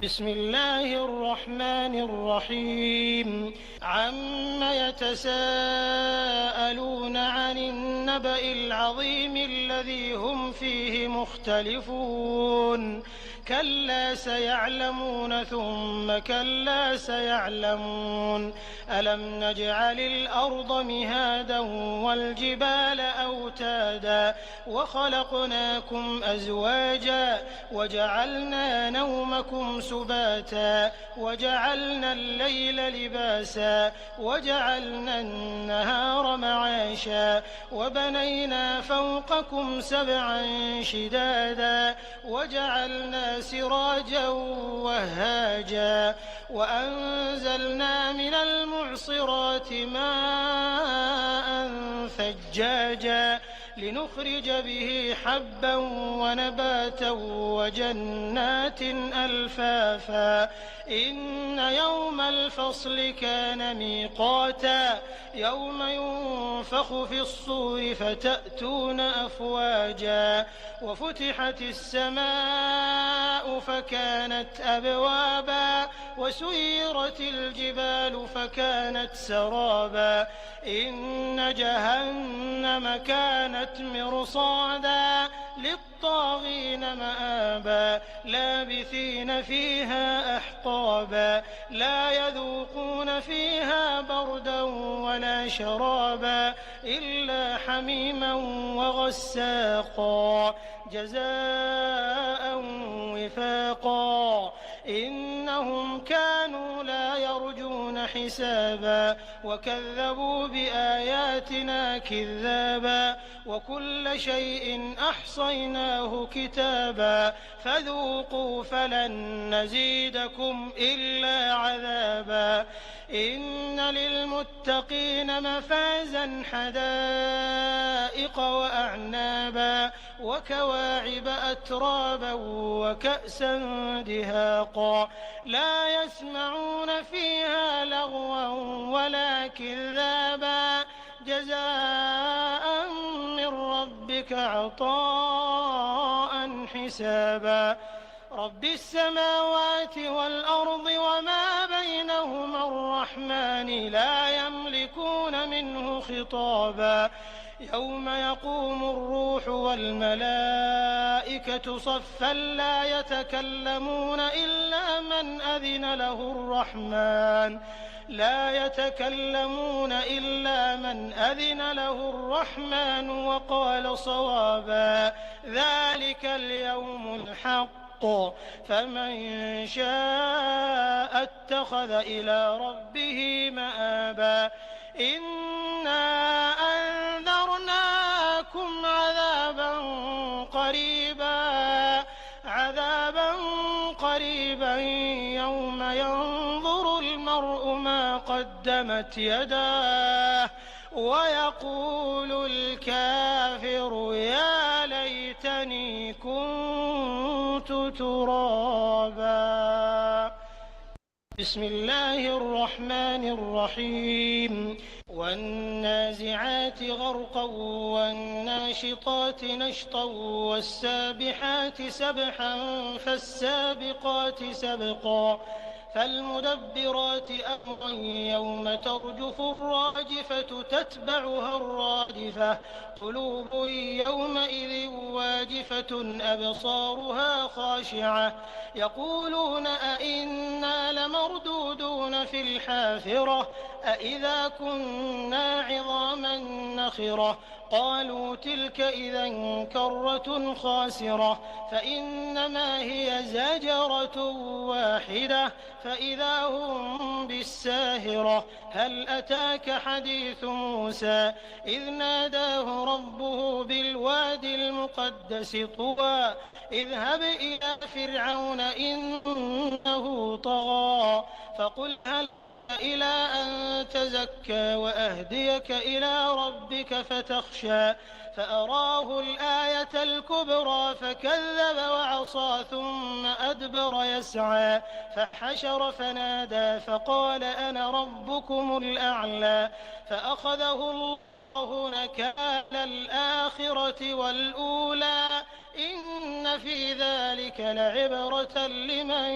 بسم الله الرحمن الرحيم عم يتساءلون عن النبأ العظيم الذي هم فيه مختلفون كلا سيعلمون ثم كلا سيعلمون ألم نجعل الأرض مهادا والجبال أوتادا وخلقناكم أزواجا وجعلنا نومكم سباتا وجعلنا الليل لباسا وجعلنا النهار معاشا وبنينا فوقكم سبعا شدادا وجعلنا سراجا وهاجا وأنزلنا من المعصرات ماء ثجاجا لنخرج به حبا ونباتا وجنات ألفافا إن يوم الفصل كان ميقاتا يوم ينفخ في الصور فتأتون أفواجا وفتحت السماء فكانت أبوابا وسيرت الجبال فكانت سرابا إن جهنم كانت مرصادا للطاغين مآبا لابثين فيها أحقابا لا يذوقون فيها بردا ولا شرابا إلا حميما وغساقا جزاء وفاقا إنهم كانوا لا يرجون حسابا وكذبوا بآياتنا كذابا وكل شيء أحصيناه كتابا فذوقوا فلن نزيدكم إلا عذابا إن للمتقين مفازا حدائق وأعنابا وكواعب أترابا وكأسا دهاقا لا يسمعون فيها لغوا ولا كذابا جزاء من ربك عطاء حسابا رب السماوات والأرض وما بينهما الرحمن لا يملكون منه خطابا يوم يقوم الروح والملائكة صفا لا يتكلمون إلا من أذن له الرحمن وقال صوابا ذلك اليوم الحق فمن شاء اتخذ إلى ربه مآبا إنا أنذرناكم عذابا قريبا يوم ينظر المرء ما قدمت يداه ويقول الكافر يا ليتني كنت ترابا بسم الله الرحمن الرحيم والنازعات غرقا والناشطات نشطا والسابحات سبحا فالسابقات سبقا فالمدبرات أمرا يوم ترجف الراجفة تتبعها الرادفة قلوب يومئذ واجفة أبصارها خاشعة يقولون أئنا لمردودون في الحافرة أئذا كنا عظاما نخرة قالوا تلك إذا كرة خاسرة فإنما هي زجرة واحدة فإذا هم بالساهرة هل أتاك حديث موسى إذ ناداه ربه بالوادي المقدس طوى اذهب إلى فرعون إنه طغى فقل هل إلى أن تزكى وأهديك إلى ربك فتخشى فأراه الآية الكبرى فكذب وعصى ثم أدبر يسعى فحشر فنادى فقال أنا ربكم الأعلى فأخذه الله نكال الآخرة والأولى إن إن في ذلك لعبرة لمن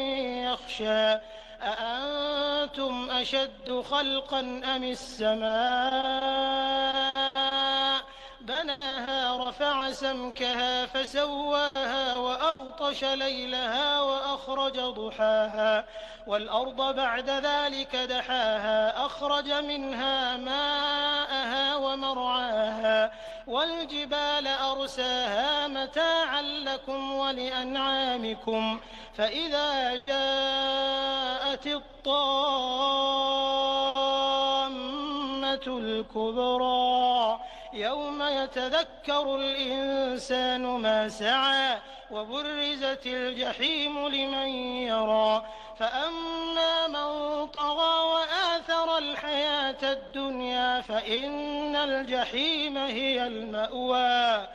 يخشى أأنتم أشد خلقا أم السماء بناها رفع سمكها فسواها وأغطش ليلها وأخرج ضحاها والأرض بعد ذلك دحاها أخرج منها ماءها ومرعاها والجبال أرساها متاعا لكم ولأنعامكم فإذا جاءت الطامة الكبرى يوم يتذكر الإنسان ما سعى وبرزت الجحيم لمن يرى فأما من طغى وآثر الحياة الدنيا فإن الجحيم هي المأوى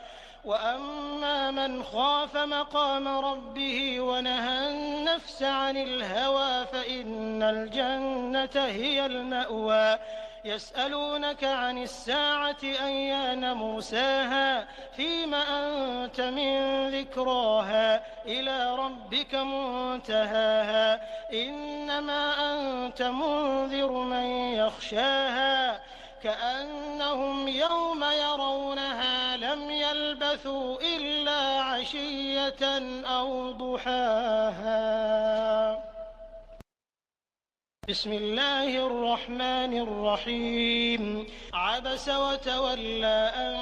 وأما من خاف مقام ربه ونهى النفس عن الهوى فإن الجنة هي المأوى يسألونك عن الساعة أيان مرساها فيم أنت من ذكراها إلى ربك منتهاها إنما أنت منذر من يخشاها كأنهم يوم يرونها لم يلبثوا إلا عشية أو ضحاها بسم الله الرحمن الرحيم عبس وتولى أن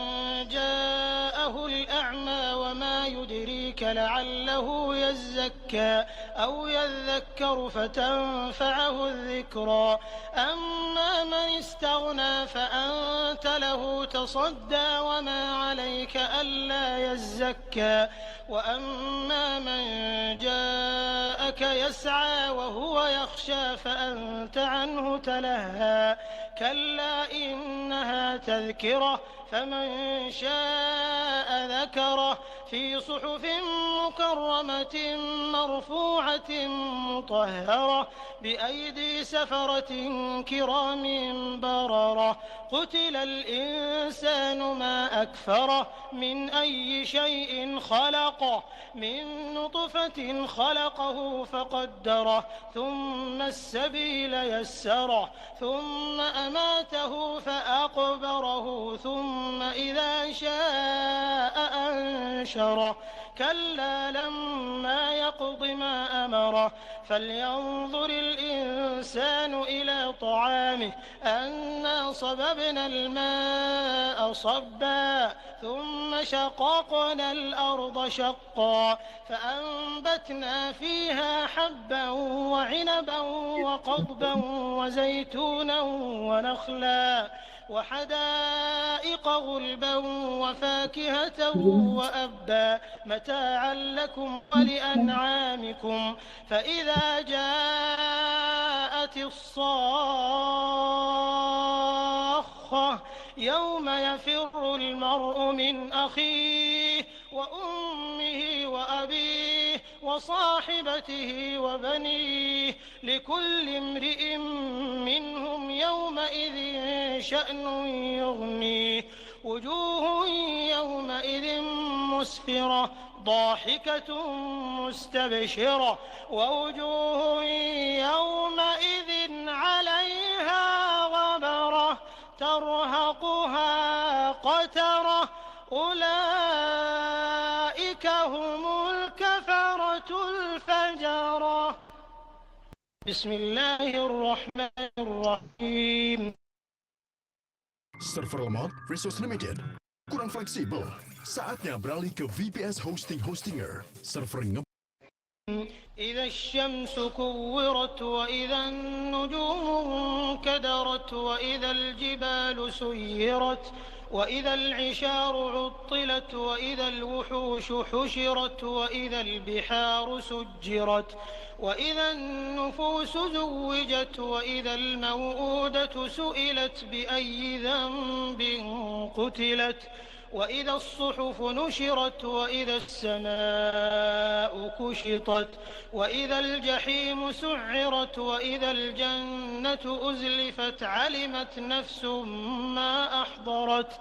جاءه الأعمى وما يدريك لعله يزكى أو يذكر فتنفعه الذكرى أما من استغنى فأنت له تصدى وما عليك ألا يزكى وأما من جاءك يسعى وهو يخشى فأنت عنه تلهى كلا إنها تذكرة فمن شاء ذكره في صحف مكرمة مرفوعة مطهرة بأيدي سفرة كرام بررة قتل الإنسان ما أكفره من أي شيء خلقه من نطفة خلقه فقدره ثم السبيل يسره ثم أماته فأقبره ثم إذا شاء أنشره كلا لما يقض ما أمره فلينظر الإنسان إلى طعامه أنا صببنا الماء صبا ثم شققنا الأرض شقا فأنبتنا فيها حبا وعنبا وقضبا وزيتونا ونخلا وحدائق غلبا وفاكهة وأبا متاعا لكم ولأنعامكم فإذا جاءت الصاخة يوم يفر المرء من أخيه وأمه وأبيه وصاحبته وبنيه لكل امرئ منهم يومئذ شأن يغنيه وجوه يومئذ مسفرة ضاحكة مستبشرة ووجوه يومئذ عليها غبرة ترهقها قترة أولئك هم الكفرة الفجرة بسم الله الرحمن الرحيم Server lemot Resource Limited. Kurang fleksibel. Saatnya beralih ke VPS Hostinger. Server إذا الشمس كورت وإذا النجوم انكدرت وإذا الجبال سيرت وإذا العشار عطلت وإذا الوحوش حشرت وإذا البحار سجرت وإذا النفوس زوجت وإذا الموءودة سئلت بأي ذنب قتلت وإذا الصحف نشرت وإذا السماء كشطت وإذا الجحيم سعرت وإذا الجنة أزلفت علمت نفس ما أحضرت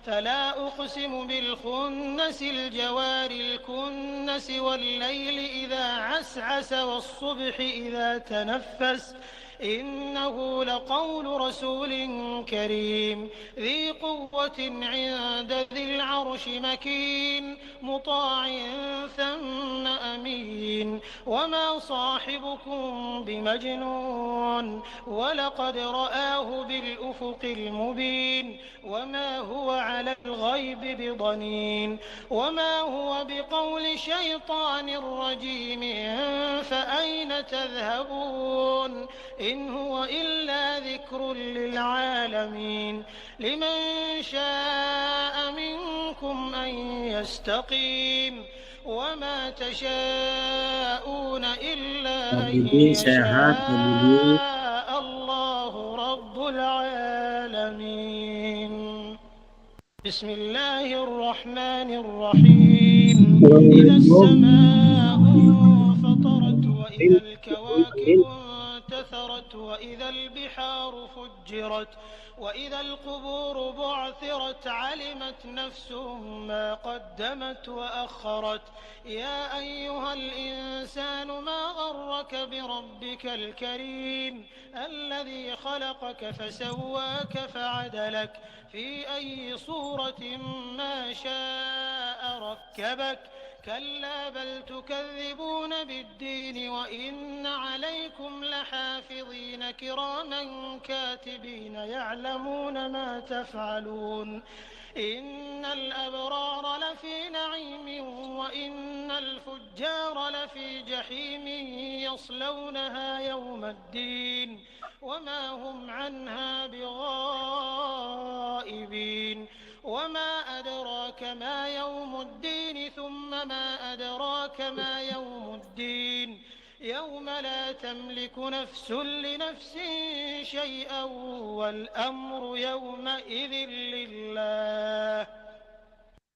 فلا أقسم بالخنس الجوار الكنس والليل إذا عسعس والصبح إذا تنفس إنه لقول رسول كريم ذي قوة عند ذي العرش مكين مطاع ثم أمين وما صاحبكم بمجنون ولقد رآه بالأفق المبين وما هو على الغيب بضنين وما هو بقول شيطان رجيم فأين تذهبون إن هو إلا ذكر للعالمين لمن شاء منكم أن يستقيم وما تشاءون إلا أن يشاء الله رب العالمين بسم الله الرحمن الرحيم إذا السماء انفطرت وإذا الكواكب انتثرت وإذا البحار فجرت وإذا القبور بعثرت علمت نفس ما قدمت وأخرت يا أيها الإنسان ما غرك بربك الكريم الذي خلقك فسواك فعدلك في أي صورة ما شاء ركبك كلا بل تكذبون بالدين وإن عليكم لحافظين كراما كاتبين يعلمون ما تفعلون إن الأبرار لفي نعيم وإن الفجار لفي جحيم يصلونها يوم الدين وما هم عنها بغائبين وما أدراك ما يوم الدين ثم ما أدراك ما يوم الدين يوم لا تملك نفس لنفس شيئا والأمر يومئذ لله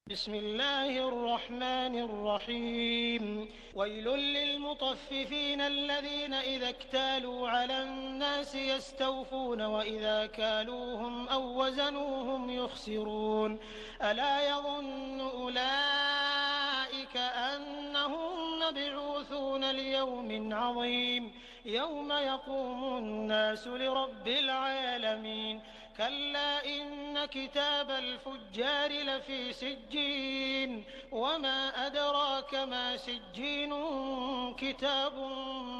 بسم الله الرحمن الرحيم ويل للمطففين الذين إذا اكتالوا على الناس يستوفون وإذا كالوهم أو وزنوهم يخسرون ألا يظن أولئك أنهم مبعوثون ليوم عظيم يوم يقوم الناس لرب العالمين كلا إن كتاب الفجار لفي سجين وما أدراك ما سجين كتاب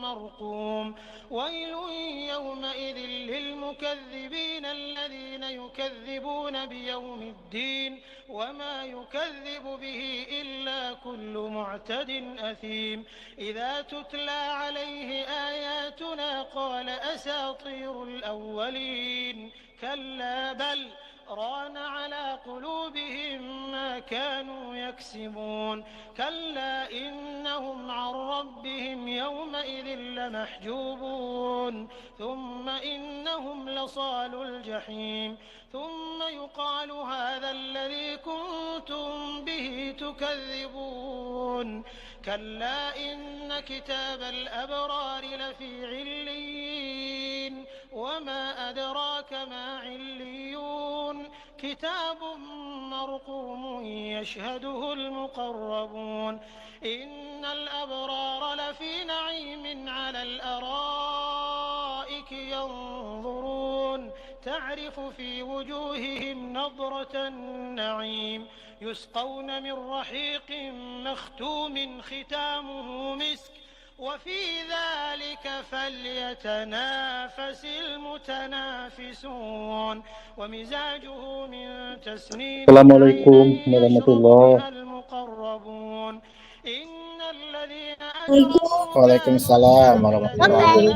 مرقوم ويل يومئذ للمكذبين الذين يكذبون بيوم الدين وما يكذب به إلا كل معتد أثيم إذا تتلى عليه آياتنا قال أساطير الأولين كلا بل ران على قلوبهم ما كانوا يكسبون كلا إنهم عن ربهم يومئذ لمحجوبون ثم إنهم لصالو الجحيم ثم يقال هذا الذي كنتم به تكذبون كلا إن كتاب الأبرار لفي عليين وما أدراك ما عليون كتاب مرقوم يشهده المقربون إن الأبرار لفي نعيم على الأرائك ينظرون تعرف في وجوههم نضرة النعيم يسقون من رحيق مختوم ختامه مسك وفي ذلك فليتنافس المتنافسون ومزاجه من تسنيم Assalamualaikum warahmatullahi المقربون إن الذين Waalaikumsalam warahmatullahi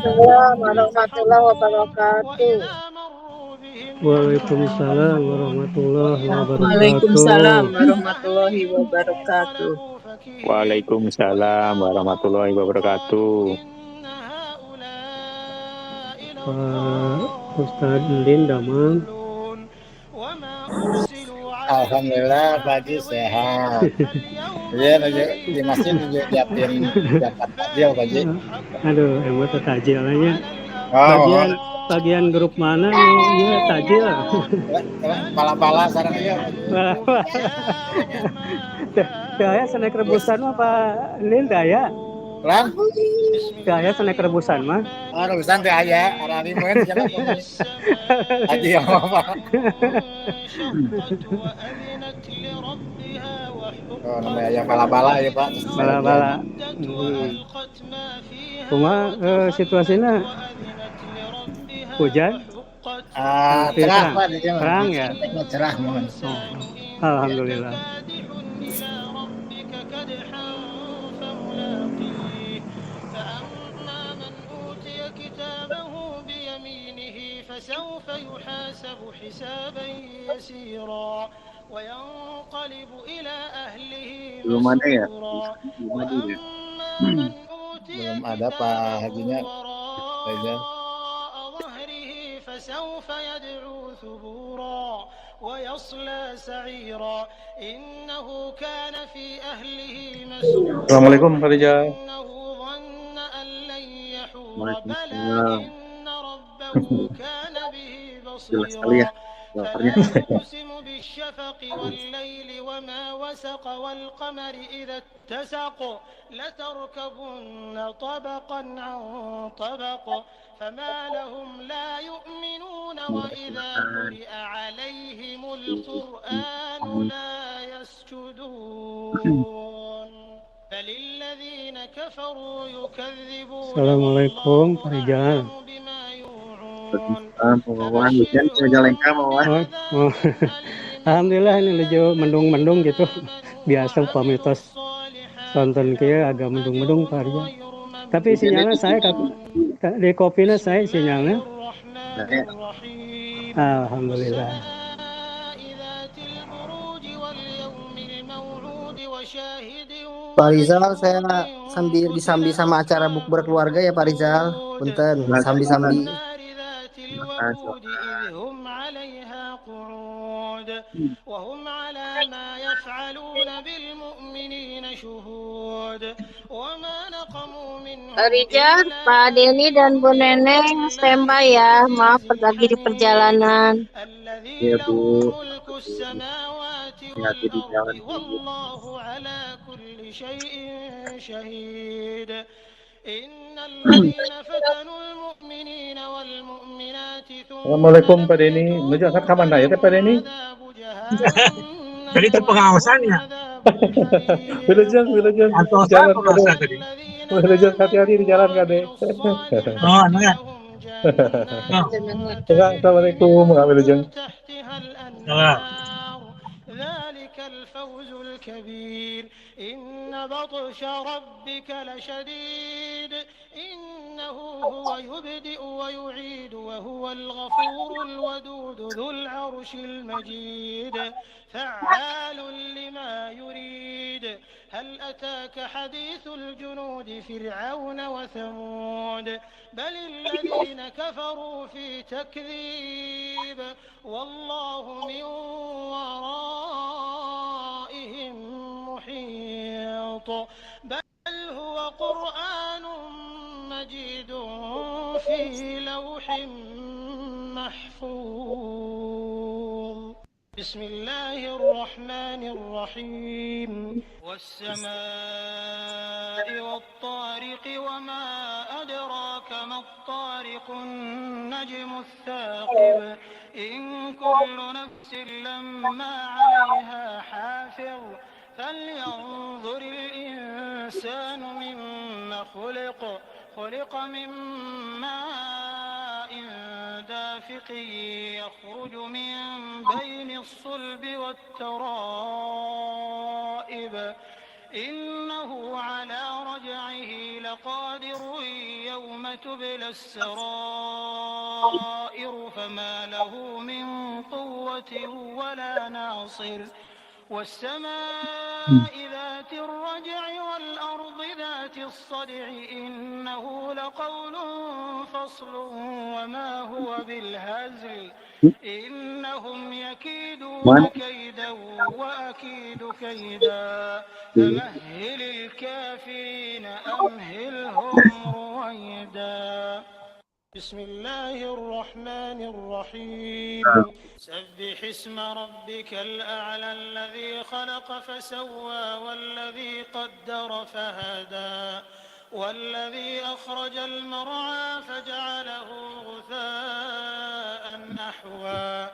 wabarakatuh. وإذا مروا بهم Waalaikumsalam warahmatullahi Waalaikumsalam wabarakatuh. warahmatullahi wabarakatuh. Waalaikumsalam warahmatullahi wabarakatuh. Pak Ustadz Ndin Damang. Alhamdulillah Pak Haji sehat. Iya, di masjid juga nyiapin zakat takjil Pak Ji. Aduh, emang tuh tajil aja. Oh, Bagian grup mana nu ieu tajil? pala-pala sareng ieu Pak Ji. Daya snack rebusan mah Pak Lin daya. Lan, Daya snack rebusan mah. urusan teh aya, ara limeun jalan Pak Ji. Haji apa? Oh, namanya aya pala-pala ya Pak. Bala-bala. Cuma situasinya hujan. Cerah Pak di sini. Terang ya. Cerah mohon. Alhamdulillah. فسوف يحاسب حسابا يسيرا وينقلب إلى أهله مسرورا وأما من أوتي Belum ada Pak Hajinya. وراء ظهره فسوف يدعو ثبورا ويصلى سعيرا إنه كان في أهله مسرورا Assalamualaikum Pak Rijal. إنه ظن أن لن يحور بلى إن ربه كان به بصيرا فلا أقسم بالشفق والليل وما وسق والقمر إذا اتسق لتركبن طبقا عن طبق فما لهم لا يؤمنون وإذا قرئ عليهم القرآن لا يسجدون فللذين كفروا يكذبون Assalamualaikum Pak Rijal. بما يوعون Alhamdulillah ini lejo mendung-mendung gitu. Biasa pamitos tonton kia agak mendung-mendung Pak Rijal. Tapi sinyalnya saya di kopinya saya sinyalnya. Alhamdulillah. Pak Rizal, saya disambi sama acara bukber keluarga ya Pak Rizal. Punten, sambi-sambi. وهم على ما يفعلون بالمؤمنين شهود وما نقموا منهم Pak Rijal, Pak Denny dan Bu Neneng standby ya, maaf lagi di perjalanan. Iya Bu, hati di jalan. Assalamualaikum Pak Denny. Menuju angkat ke mana ya Pak Denny? Jadi pengawasannya. Wilujeng. Jalan Kade. Wilujeng hati-hati di jalan Kade. Oh, anu ya. Assalamualaikum Kak Wilujeng. Salam. ذلك الفوز الكبير إن بطش ربك لشديد إنه هو يبدئ ويعيد وهو الغفور الودود ذو العرش المجيد فعال لما يريد هل أتاك حديث الجنود فرعون وثمود بل الذين كفروا في تكذيب والله من ورائهم محيط بل هو قرآن مجيد في لوح محفوظ بسم الله الرحمن الرحيم والسماء والطارق وما أدراك ما الطارق النجم الثاقب إن كل نفس لما عليها حافظ فلينظر الإنسان مما خلق من ماء دافق يخرج من بين الصلب والترائب إنه على رجعه لقادر يوم تبلى السرائر فما له من قوة ولا ناصر والسماء ذات الرجع والأرض ذات الصدع إنه لقول فصل وما هو بالهزل إنهم يكيدون كيدا وأكيد كيدا فمهل الكافرين أمهلهم رويدا بسم الله الرحمن الرحيم سبح اسم ربك الأعلى الذي خلق فسوى والذي قدر فهدى والذي أخرج المرعى فجعله غثاء أحوى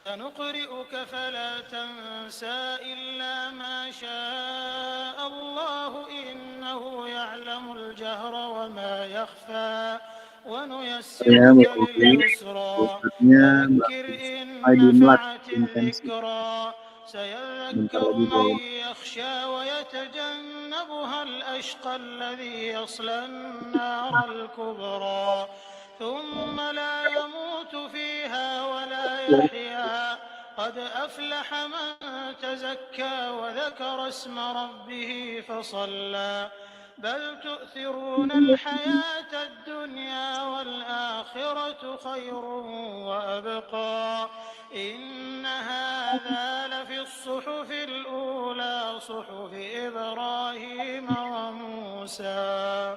سنقرئك فلا تنسى إلا ما شاء الله إنه يعلم الجهر وما يخفى ونيسرك لليسرى فذكر إن نفعت الذكرى سيذكر من يخشى ويتجنبها الأشقى الذي يصلى النار الكبرى ثم لا يموت فيها ولا يحيا قد أفلح من تزكى وذكر اسم ربه فصلى بل تؤثرون الحياة الدنيا والآخرة خير وأبقى إن هذا لفي الصحف الأولى صحف إبراهيم وموسى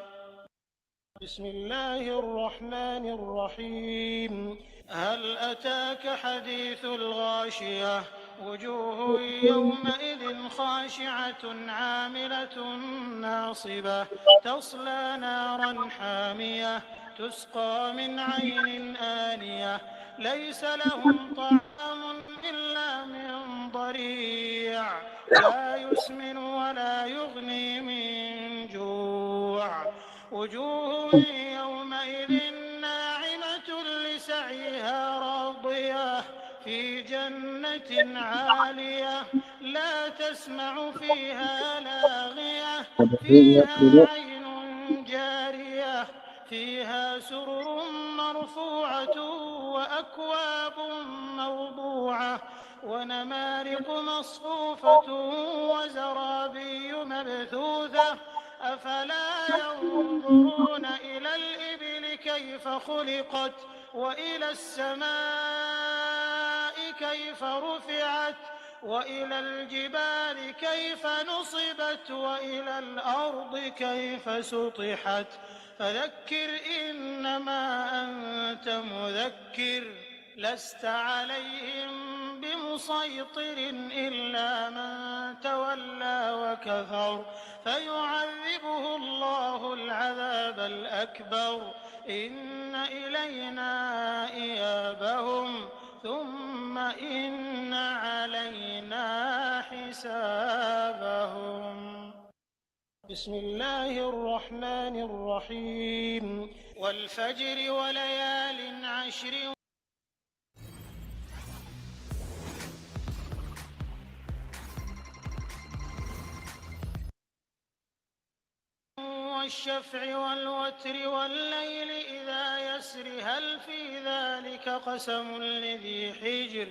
بسم الله الرحمن الرحيم هل أتاك حديث الغاشية وجوه يومئذ خاشعة عاملة ناصبة تصلى نارا حامية تسقى من عين آنية ليس لهم طعام إلا من ضريع لا يسمن ولا يغني من جوع وجوه يومئذ ناعمة لسعيها راضية في جنة عالية لا تسمع فيها لاغية فيها عين جارية فيها سرر مرفوعة وأكواب موضوعة ونمارق مصفوفة وزرابي مبثوثة أفلا ينظرون إلى الإبل كيف خلقت وإلى السماء كيف رفعت وإلى الجبال كيف نصبت وإلى الأرض كيف سطحت فذكر إنما أنت مذكر لست عليهم بمسيطر إلا من تولى وكفر فيعذبه الله العذاب الأكبر إن إلينا إيابهم ثم إن علينا حسابهم بسم الله الرحمن الرحيم والفجر وليال عشر والشفع والوتر والليل إذا يسر هل في ذلك قسم لذي حجر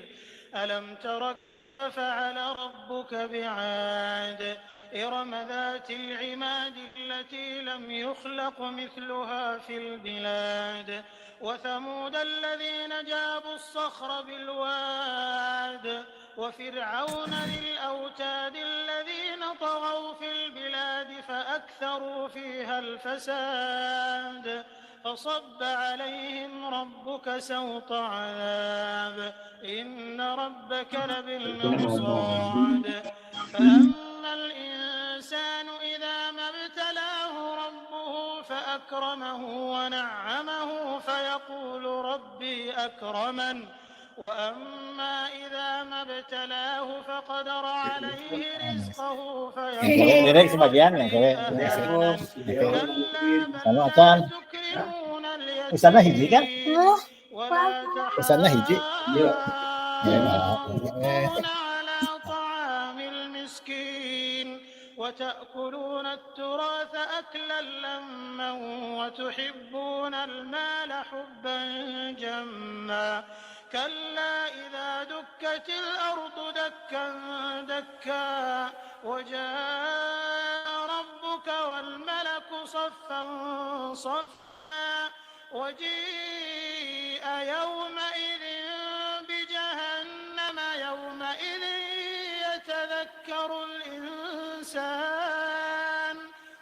ألم تر كيف فعل ربك بعاد إرم ذات العماد التي لم يخلق مثلها في البلاد وثمود الذين جابوا الصخر بالواد وفرعون ذي الأوتاد الذين طغوا في البلاد فأكثروا فيها الفساد فصب عليهم ربك سوط عذاب إن ربك لبالمرصاد فأما الإنسان إذا ما ابتلاه ربه فأكرمه ونعمه فيقول ربي أكرمن وأما إذا ما ابتلاه فقدر عليه رزقه فيقول ربي أهانن كلا بل لا تكرمون اليتيم ولا تحاضون على طعام المسكين وتأكلون التراث أكلا لما وتحبون المال حبا جما كلا إذا دكت الأرض دكا دكا وجاء ربك والملك صفا صفا وجيء يومئذ الإنسان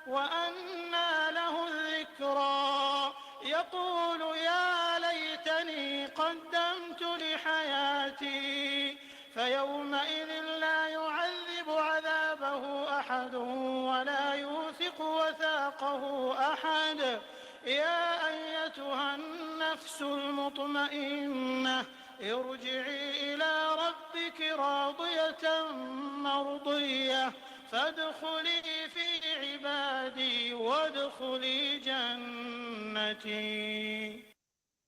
وأنى له الذكرى يقول يا ليتني قدمت لحياتي فيومئذ لا يعذب عذابه أحد ولا يوثق وثاقه أحد يا أيتها النفس المطمئنة ارجعي إلى ربك راضية مرضية فادخلي في عبادي وادخلي جنتي.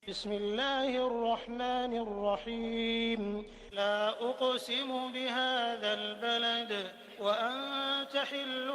بسم الله الرحمن الرحيم. لا أقسم بهذا البلد وأنت حل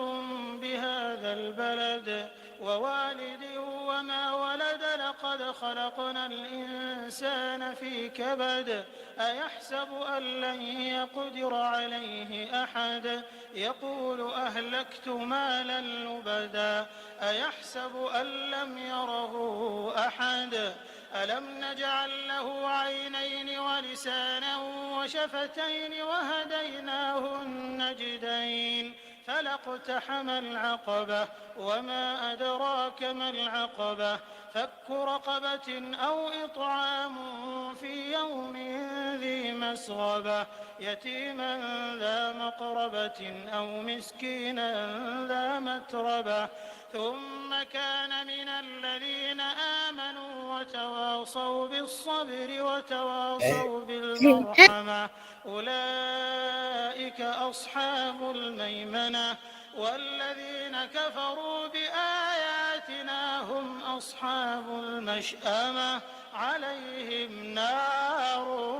بهذا البلد ووالد وما ولد لقد خلقنا الإنسان في كبد أيحسب أن لن يقدر عليه أحد يقول أهلكت مالا لبدا أيحسب أن لم يره أحد ألم نجعل له عينين ولسانا وشفتين وهديناه النجدين فلاقتحم العقبة وما أدراك ما العقبة فك رقبة أو إطعام في يوم ذي مسغبة يتيما ذا مقربة أو مسكينا ذا متربة ثم كان من الذين آمنوا وتواصوا بالصبر وتواصوا بالمرحمة أولئك أصحاب الميمنة والذين كفروا بآياتنا هم أصحاب المشأمة عليهم نار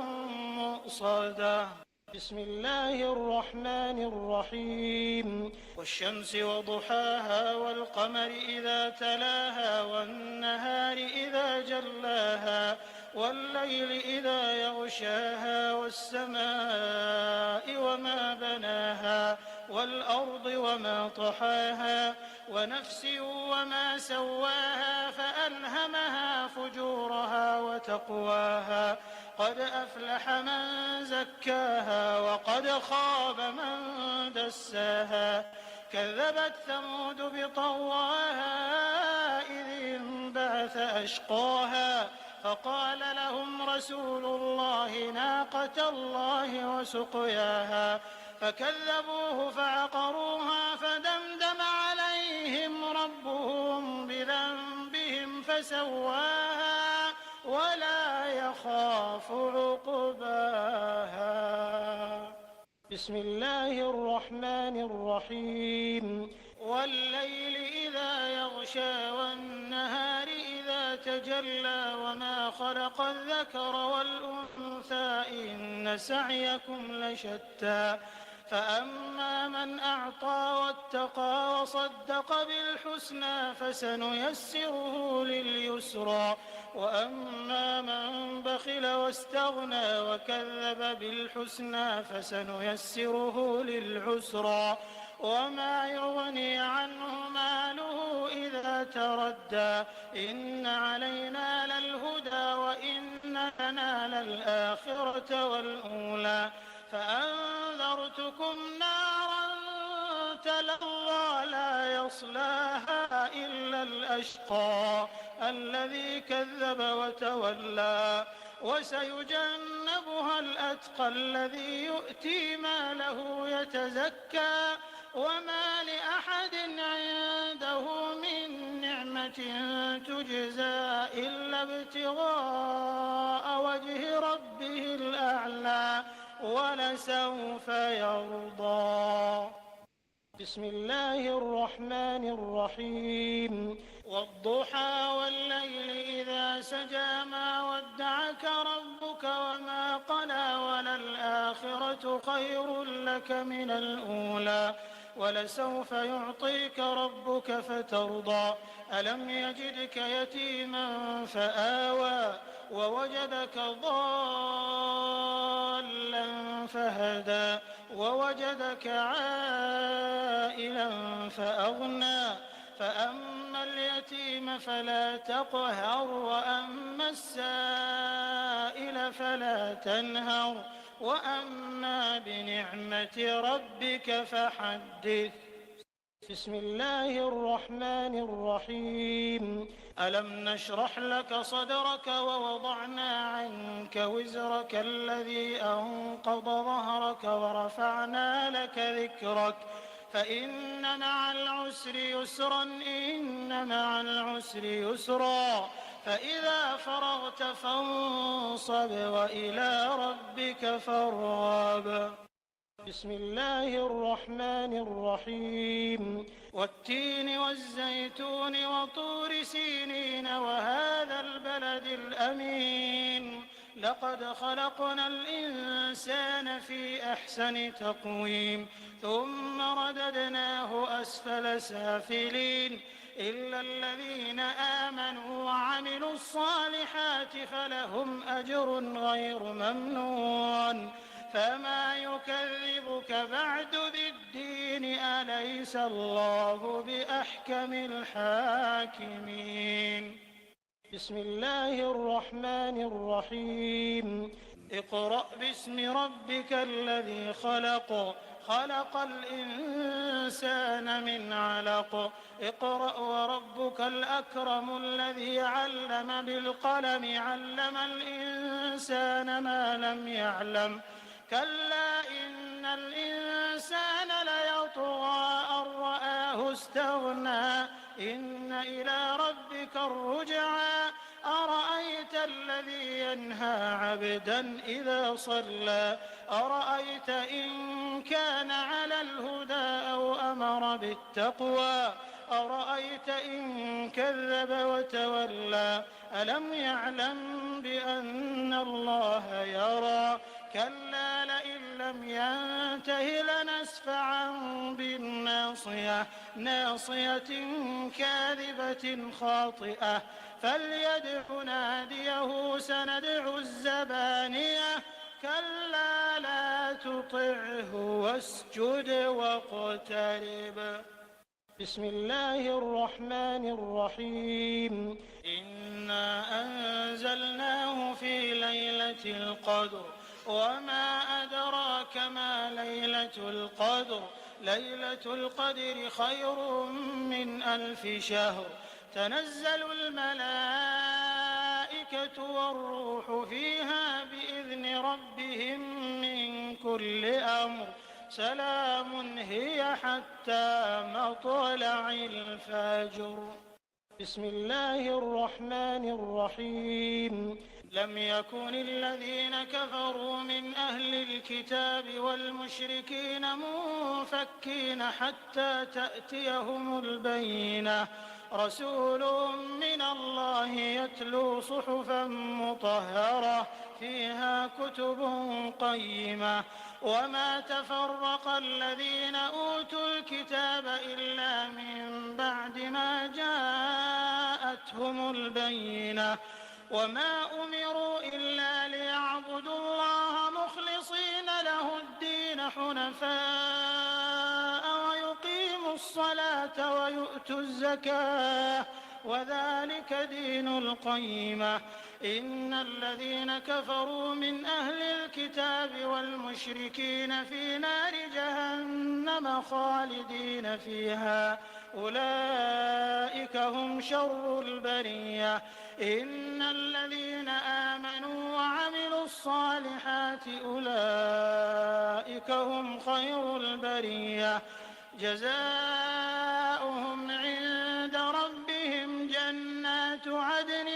مؤصدة. بسم الله الرحمن الرحيم. والشمس وضحاها والقمر إذا تلاها والنهار إذا جلاها والليل إذا يغشاها والسماء وما بناها والأرض وما طحاها ونفس وما سواها فألهمها فجورها وتقواها قد أفلح من زكاها وقد خاب من دساها كذبت ثمود بطغواها إذ انبعث أشقاها فقال لهم رسول الله ناقة الله وسقياها فكذبوه فعقروها فدمدم عليهم ربهم بذنبهم فسواها ولا يخاف عقباها. بسم الله الرحمن الرحيم. والليل إذا يغشى والنهار إذا تجلى وما خلق الذكر والأنثى إن سعيكم لشتى فأما من أعطى واتقى وصدق بالحسنى فسنيسره لليسرى وأما من بخل واستغنى وكذب بالحسنى فسنيسره للعسرى وما يغني عنه ماله إذا تردى إن علينا للهدى وإن لنا للآخرة والأولى فأنذرتكم نارا تلظى لا يصلاها إلا الأشقى الذي كذب وتولى وسيجنبها الأتقى الذي يؤتي ماله يتزكى وما لأحد عنده من نعمة تجزى إلا ابتغاء وجه ربه الأعلى ولسوف يرضى. بسم الله الرحمن الرحيم. والضحى والليل إذا سجى ما ودعك ربك وما قلى وللآخرة خير لك من الأولى ولسوف يعطيك ربك فترضى ألم يجدك يتيما فآوى ووجدك ضالا فهدى ووجدك عائلا فأغنى فأما اليتيم فلا تقهر وأما السائل فلا تنهر وأما بنعمة ربك فحدث. بسم الله الرحمن الرحيم ألم نشرح لك صدرك ووضعنا عنك وزرك الذي أنقض ظهرك ورفعنا لك ذكرك فإن مع العسر يسرا إن مع العسر يسرا فإذا فرغت فانصب وإلى ربك فارغب بسم الله الرحمن الرحيم والتين والزيتون وطور سينين وهذا البلد الأمين لقد خلقنا الإنسان في أحسن تقويم ثم رددناه أسفل سافلين إلا الذين آمنوا وعملوا الصالحات فلهم أجر غير ممنون فما يكذبك بعد بالدين أليس الله بأحكم الحاكمين بسم الله الرحمن الرحيم اقرأ باسم ربك الذي خلق خلق الإنسان من علق اقرأ وربك الأكرم الذي علم بالقلم علم الإنسان ما لم يعلم كلا إن الإنسان ليطغى أن رآه استغنى إن إلى ربك الرجعى أرأيت الذي ينهى عبدا إذا صلى أرأيت إن كان على الهدى أو أمر بالتقوى أرأيت إن كذب وتولى ألم يعلم بأن الله يرى كلا لئن لم ينته لنسفعا بالناصية ناصية كاذبة خاطئة فليدع ناديه سندع الزبانية كلا لا تطعه واسجد واقترب بسم الله الرحمن الرحيم إنا أنزلناه في ليلة القدر وما أدراك ما ليلة القدر ليلة القدر خير من 1000 شهر تنزل الملائكة والروح فيها بإذن ربهم من كل أمر سلام هي حتى مطلع الفجر بسم الله الرحمن الرحيم لم يكن الذين كفروا من أهل الكتاب والمشركين منفكين حتى تأتيهم البينة رسول من الله يتلو صحفا مطهرة فيها كتب قيمة وما تفرق الذين أوتوا الكتاب إلا من بعد ما جاءتهم البينة وما أمروا إلا ليعبدوا الله مخلصين له الدين حنفاء ويقيموا الصلاة ويؤتوا الزكاة وذلك دين القيمة إن الذين كفروا من أهل الكتاب والمشركين في نار جهنم خالدين فيها أولئك هم شر البرية إن الذين آمنوا وعملوا الصالحات أولئك هم خير البرية جزاؤهم عند ربهم جنات عدن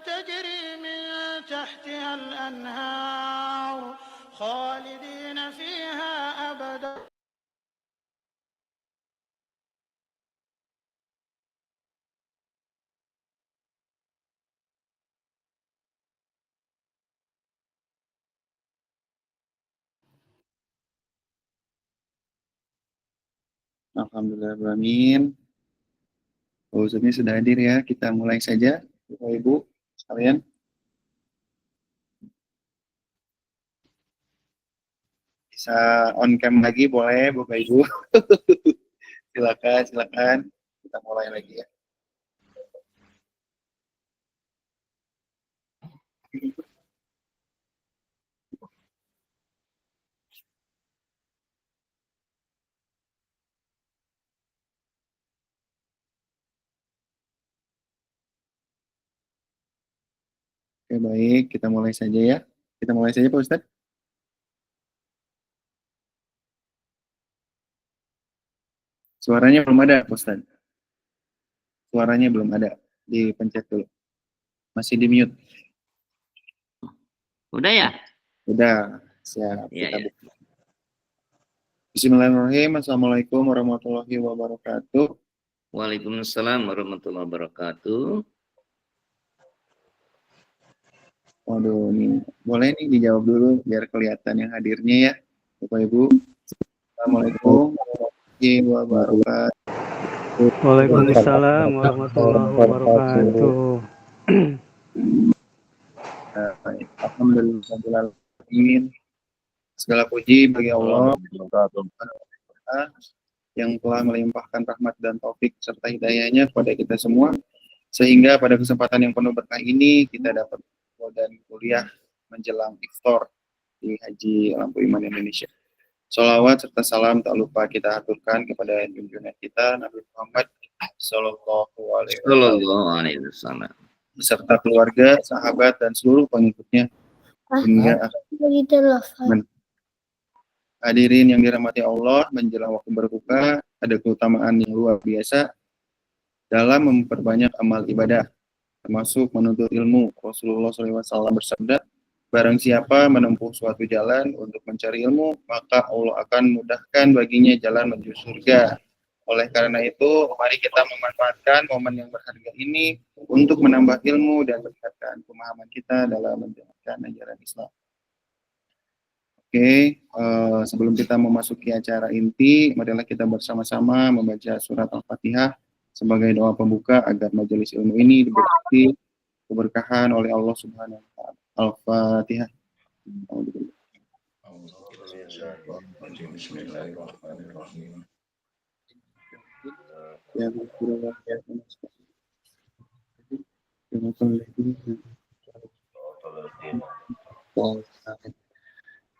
تجري من تحتها الأنهار خالدين فيها أبدا Alhamdulillahirrahmanirrahim. Ustadznya sudah hadir ya, kita mulai saja, Bapak Ibu sekalian. Bisa on cam lagi boleh Bapak Ibu. Silakan, silakan. Kita mulai lagi ya. Oke, baik. Kita mulai saja ya. Kita mulai saja, Pak Ustadz. Suaranya belum ada, Pak Ustadz. Suaranya belum ada. Dipencet dulu. Masih di mute. Udah ya? Udah. Siap. Iya, Kita ya. buka. Bismillahirrahmanirrahim. Assalamualaikum warahmatullahi wabarakatuh. Waalaikumsalam warahmatullahi wabarakatuh. Waduh, nih boleh nih dijawab dulu biar kelihatan yang hadirnya ya, Bapak Ibu. Assalamualaikum warahmatullahi wabarakatuh. Waalaikumsalam warahmatullahi wabarakatuh. Baik. Alhamdulillah. Segala puji bagi Allah yang telah melimpahkan rahmat dan taufik serta hidayahnya kepada kita semua, sehingga pada kesempatan yang penuh berkah ini kita dapat dan kuliah menjelang iftar di Haji Lampu Iman Indonesia. Sholawat serta salam tak lupa kita aturkan kepada junjungan kita Nabi Muhammad Sallallahu Alaihi Wasallam beserta keluarga, sahabat dan seluruh pengikutnya hingga akhir. Hadirin yang dirahmati Allah, menjelang waktu berbuka ada keutamaan yang luar biasa dalam memperbanyak amal ibadah, termasuk menuntut ilmu. Rasulullah SAW bersabda, barang siapa menempuh suatu jalan untuk mencari ilmu, maka Allah akan mudahkan baginya jalan menuju surga. Oleh karena itu, mari kita memanfaatkan momen yang berharga ini untuk menambah ilmu dan meningkatkan pemahaman kita dalam menjalankan ajaran Islam. Oke, sebelum kita memasuki acara inti, marilah kita bersama-sama membaca surat Al-Fatihah sebagai doa pembuka agar majelis ilmu ini diberkati keberkahan oleh Allah Subhanahu wa taala. Al-Fatihah.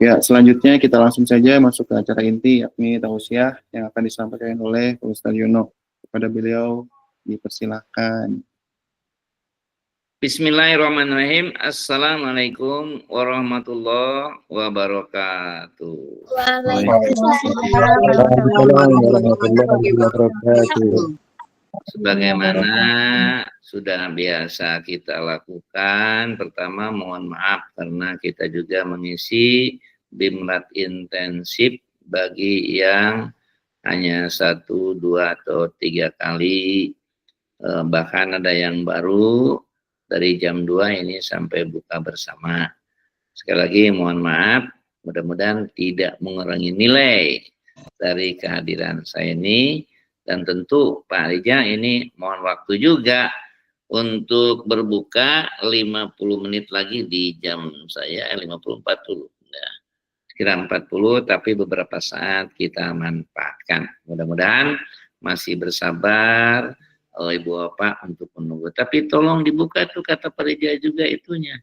Ya, selanjutnya kita langsung saja masuk ke acara inti, yakni tausiah yang akan disampaikan oleh Ustaz Yono. Kepada beliau dipersilahkan. Bismillahirrahmanirrahim. Assalamualaikum warahmatullahi wabarakatuh. Sebagaimana sudah biasa kita lakukan, pertama mohon maaf karena kita juga mengisi bimlat intensif bagi yang hanya 1, 2, atau 3 kali, bahkan ada yang baru dari jam 2 ini sampai buka bersama. Sekali lagi mohon maaf, mudah-mudahan tidak mengurangi nilai dari kehadiran saya ini. Dan tentu Pak Rija ini mohon waktu juga untuk berbuka 50 menit lagi di jam saya, 50-40. Nah, kira 40, tapi beberapa saat kita manfaatkan. Mudah-mudahan masih bersabar Ibu Bapak untuk menunggu. Tapi tolong dibuka tuh kata Pak Rija juga itunya.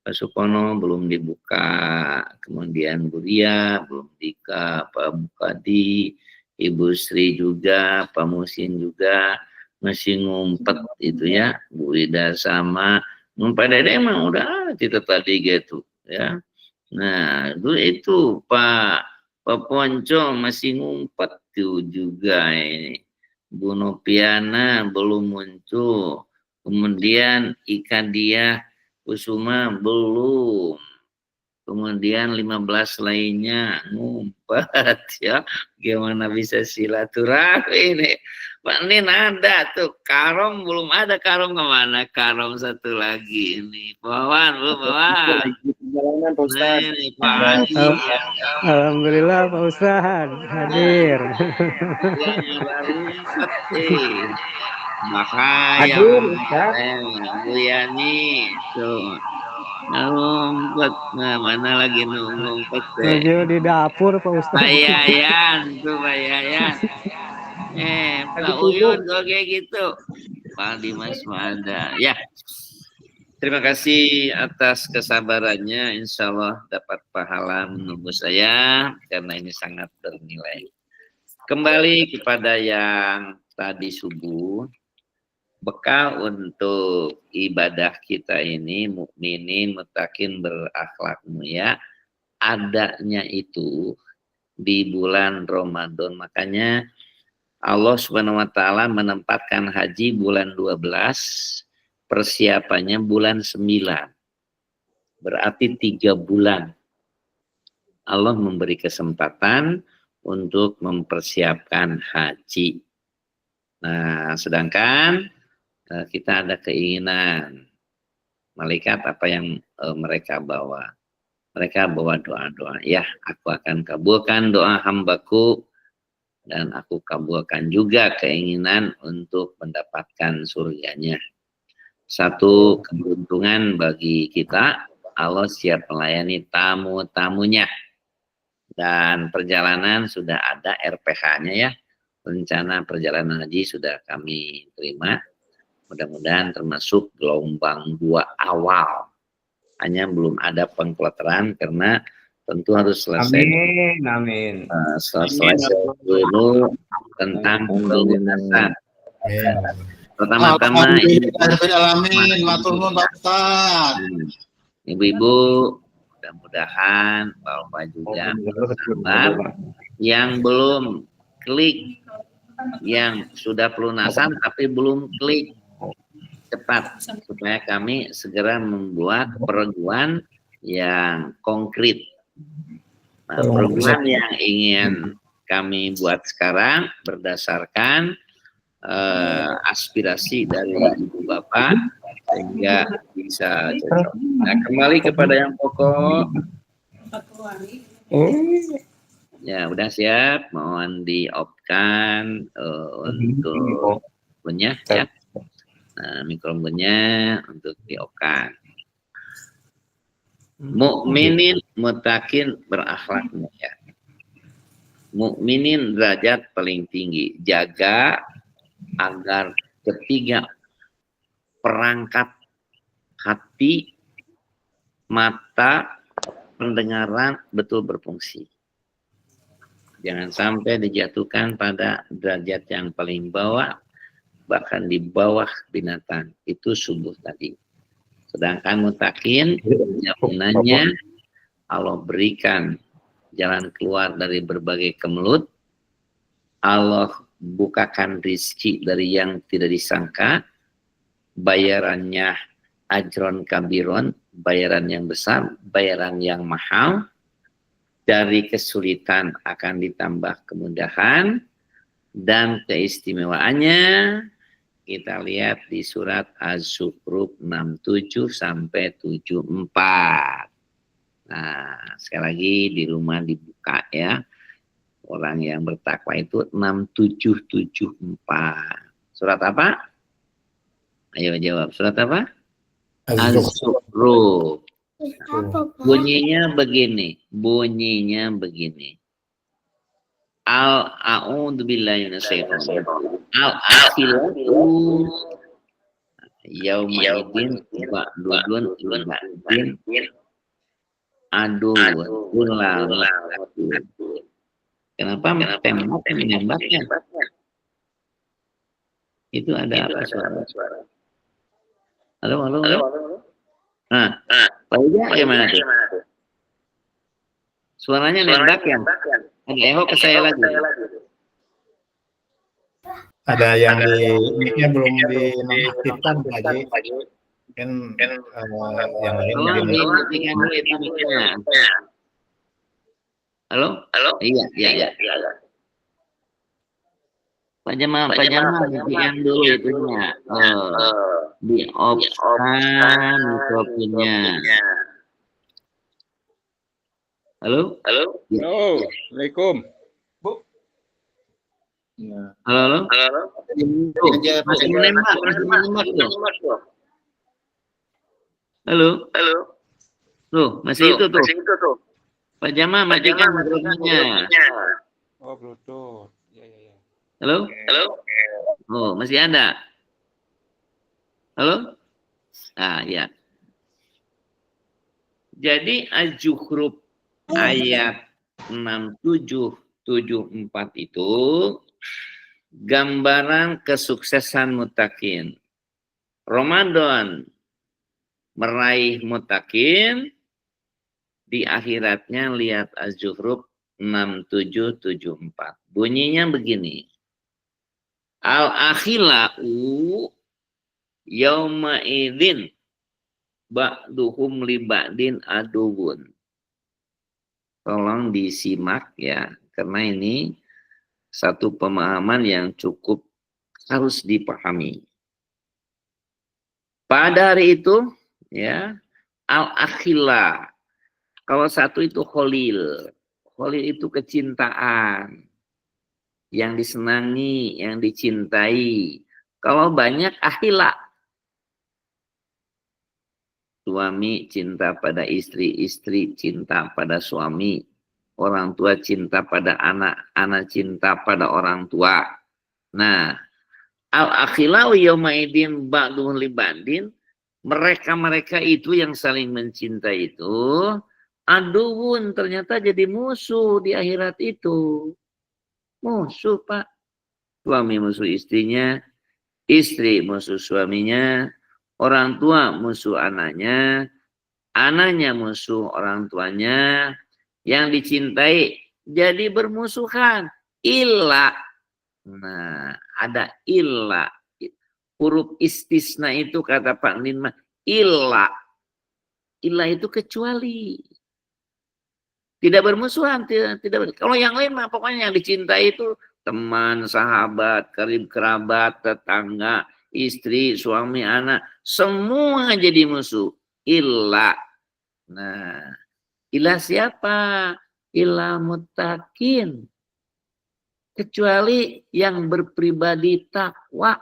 Pak Supono belum dibuka, kemudian Bu Ria belum Dika, Pak Bukadi, Ibu Sri juga, Pak Musin juga masih ngumpet itu ya, Bu Ida sama, Pak Dede emang udah kita tadi gitu ya. Nah itu Pak Ponco masih ngumpet tuh juga ini. Bu Nopiana belum muncul, kemudian Ika Diah Kusuma belum. Kemudian 15 lainnya ngumpet ya. Gimana bisa silaturahmi ini? Pak Nin ada tuh. Karong belum ada. Karong kemana? Karong satu lagi ini. Bawan, belum bawa. Ini Pak. Alhamdulillah Pak Ustaz hadir. Makanya Bu Yani tuh. Ngumpet, nah mana lagi ngumpet deh. Di dapur Pak Ustaz. Pak Yayan tuh Pak Yayan. Pak Uyun kok kayak gitu. Pak Dimas ada. Ya. Terima kasih atas kesabarannya. Insya Allah dapat pahala menunggu saya karena ini sangat bernilai. Kembali kepada yang tadi subuh. bekal untuk ibadah kita ini, mukminin, muttaqin, berakhlak mulia, adanya itu di bulan Ramadan. Makanya Allah Subhanahu wa taala menempatkan haji bulan 12, persiapannya bulan 9. Berarti 3 bulan. Allah memberi kesempatan untuk mempersiapkan haji. Nah, sedangkan kita ada keinginan, malaikat apa yang mereka bawa? Mereka bawa doa-doa. Ya, aku akan kabulkan doa hambaku dan aku kabulkan juga keinginan untuk mendapatkan surganya. Satu keberuntungan bagi kita, Allah siap melayani tamu-tamunya. Dan perjalanan sudah ada RPH-nya ya. Rencana perjalanan haji sudah kami terima. Mudah-mudahan termasuk gelombang 2 awal. Hanya belum ada pengkloteran karena tentu harus selesai. Amin. Selesai dulu tentang pelunasan. Pertama-tama ibu-ibu, mudah-mudahan Bapak juga bersabar. Yang belum klik, yang sudah pelunasan tapi belum klik, cepat supaya kami segera membuat pereguan yang konkret. Nah, pereguan yang ingin kami buat sekarang berdasarkan aspirasi dari ibu bapak sehingga bisa cocok. Nah, kembali kepada yang pokok. Ya, udah siap. Mohon di-off-kan untuk punya ya. Nah, mikrofonnya untuk di-off-kan. Mukminin muttaqin berakhlak mulia. Mukminin derajat paling tinggi. Jaga agar ketiga perangkat hati, mata, pendengaran betul berfungsi. Jangan sampai dijatuhkan pada derajat yang paling bawah, bahkan di bawah binatang. Itu subuh tadi. Sedangkan muttaqin, jaminannya Allah berikan jalan keluar dari berbagai kemelut. Allah bukakan rizki dari yang tidak disangka. Bayarannya ajron kabiron, bayaran yang besar, bayaran yang mahal. Dari kesulitan akan ditambah kemudahan. Dan keistimewaannya kita lihat di surat Az-Zukhruf 67 sampai 74. Nah, sekali lagi di rumah dibuka ya. Orang yang bertakwa itu 6774. Surat apa? Ayo jawab. Surat apa? Az-Zukhruf. Bunyinya begini. Bunyinya begini. A'udzu billahi minasyaitonir rajim. Al-akhilatu yauma idzin ba'dun ba'din aduwwun lakum. Kenapa menembaknya? Itu ada apa suara? Halo. Nah, Pak Ija gimana tuh? Suaranya nembak ya? Ada eho ke saya lagi. Ada yang di mic-nya belum dinonaktifkan lagi. Kan yang lain dimatikan dulu itu mic-nya. Halo? Iya. Pak Jamal matikan dulu itunya. Di off-kan mikrofonnya. Halo? Assalamualaikum. Bu. Halo. Masih menembak tuh. Halo. Tuh, masih itu tuh. Pak Jamal matikan mikrofonnya. Oh, Bluetooth. Ya. Halo? Oh, masih ada. Halo? Ah, ya. Jadi Az-Zukhruf ayat 6774 itu gambaran kesuksesan muttaqin. Ramadan meraih mutakin, di akhiratnya lihat Az-Zukhruf 6774. Bunyinya begini. Al-akhilau yauma idzin ba'duhum li ba'din aduwun. Tolong disimak ya, karena ini satu pemahaman yang cukup harus dipahami. Pada hari itu ya, al-akhila, kalau satu itu kholil. Kholil itu kecintaan, yang disenangi, yang dicintai. Kalau banyak akhila, suami cinta pada istri, istri cinta pada suami, orang tua cinta pada anak, anak cinta pada orang tua. Nah, al-akhilau yauma idzin ba'duhum li ba'din, mereka-mereka itu yang saling mencintai itu, aduun, ternyata jadi musuh di akhirat itu. Musuh, Pak. Suami musuh istrinya, istri musuh suaminya, orang tua musuh anaknya, anaknya musuh orang tuanya, yang dicintai jadi bermusuhan. Illa. Nah, ada illa. Huruf istisna itu kata Pak Lin, illa. Illa itu kecuali. Tidak bermusuhan, tidak. Kalau yang lain mah pokoknya yang dicintai itu teman, sahabat, karib kerabat, tetangga, istri, suami, anak, semua jadi musuh. Illa. Nah, illa siapa? Illa muttaqin. Kecuali yang berpribadi takwa,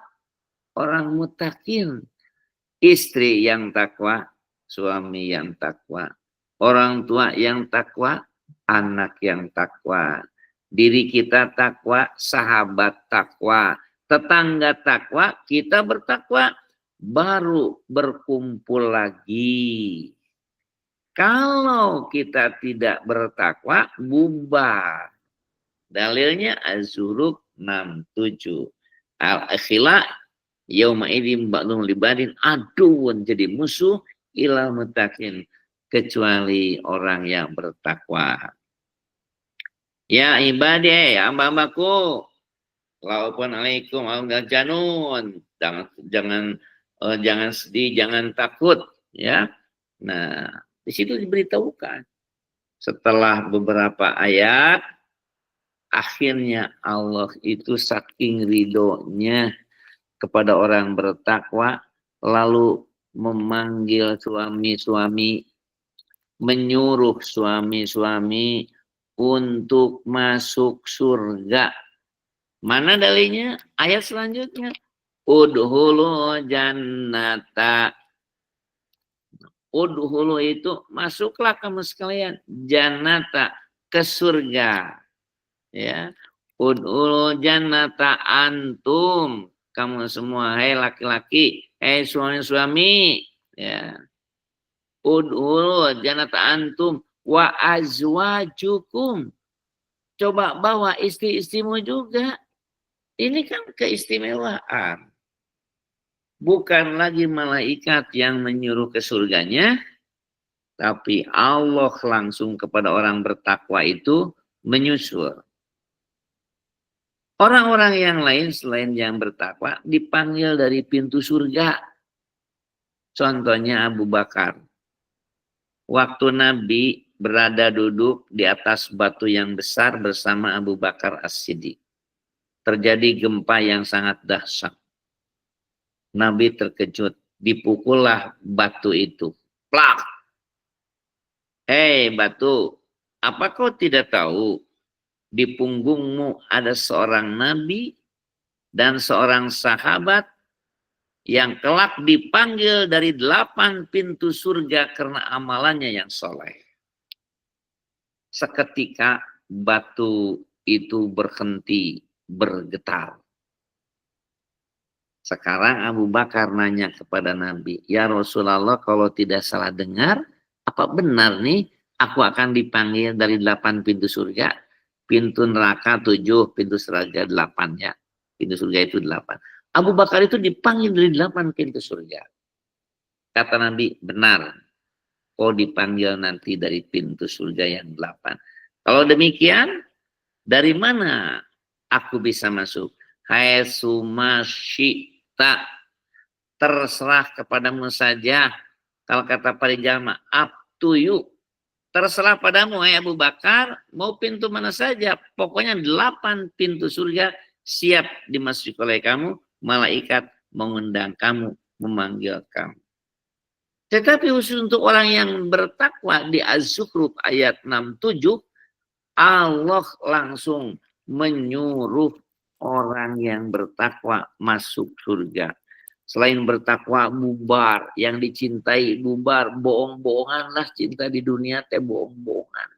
orang muttaqin. Istri yang takwa, suami yang takwa, orang tua yang takwa, anak yang takwa, diri kita takwa, sahabat takwa, tetangga takwa, kita bertakwa, baru berkumpul lagi. Kalau kita tidak bertakwa, bubar. Dalilnya Az-Zukhruf 67. Al-akhila yauma idzin ba'duhum li ba'din aduun, jadi musuh ila muttaqin, kecuali orang yang bertakwa. Ya ibadi, hamba-hambaku, walaupun alaikum janun, jangan sedih, jangan takut, ya. Nah, di situ diberitahukan. Setelah beberapa ayat, akhirnya Allah itu saking ridhonya kepada orang bertakwa, lalu memanggil suami-suami, menyuruh suami-suami untuk masuk surga. Mana dalilnya? Ayat selanjutnya. Udhulu jannata. Udhulu itu masuklah kamu sekalian. Jannata, ke surga. Ya. Udhulu jannata antum. Kamu semua, hai laki-laki, hai suami-suami. Ya. Udhulu jannata antum wa azwajukum. Coba bawa istri-istrimu juga. Ini kan keistimewaan. Bukan lagi malaikat yang menyuruh ke surganya, tapi Allah langsung kepada orang bertakwa itu menyusul. Orang-orang yang lain selain yang bertakwa dipanggil dari pintu surga. Contohnya Abu Bakar. Waktu Nabi berada duduk di atas batu yang besar bersama Abu Bakar As-Siddiq, terjadi gempa yang sangat dahsyat. Nabi terkejut, dipukullah batu itu. Plak! Hei batu, apa kau tidak tahu di punggungmu ada seorang nabi dan seorang sahabat yang kelak dipanggil dari 8 pintu surga karena amalannya yang soleh. Seketika batu itu berhenti, bergetar. Sekarang Abu Bakar nanya kepada Nabi, ya Rasulullah, kalau tidak salah dengar, apa benar nih aku akan dipanggil dari 8 pintu surga? Pintu neraka 7, pintu surga 8 ya. Pintu surga itu 8. Abu Bakar itu dipanggil dari 8 pintu surga. Kata Nabi, benar. Kau dipanggil nanti dari pintu surga yang 8. Kalau demikian, dari mana aku bisa masuk? Hai sumasyita, terserah kepadamu saja. Kalau kata para jamaah, up to you. Terserah padamu, hai Abu Bakar, mau pintu mana saja. Pokoknya 8 pintu surga siap dimasuki oleh kamu. Malaikat mengundang kamu, memanggil kamu. Tetapi khusus untuk orang yang bertakwa di Az-Zukhruf ayat 67, Allah langsung menyuruh orang yang bertakwa masuk surga. Selain bertakwa, bubar. Yang dicintai, bubar. Bohong-bohongan lah cinta di dunia, teh bohong-bohongan.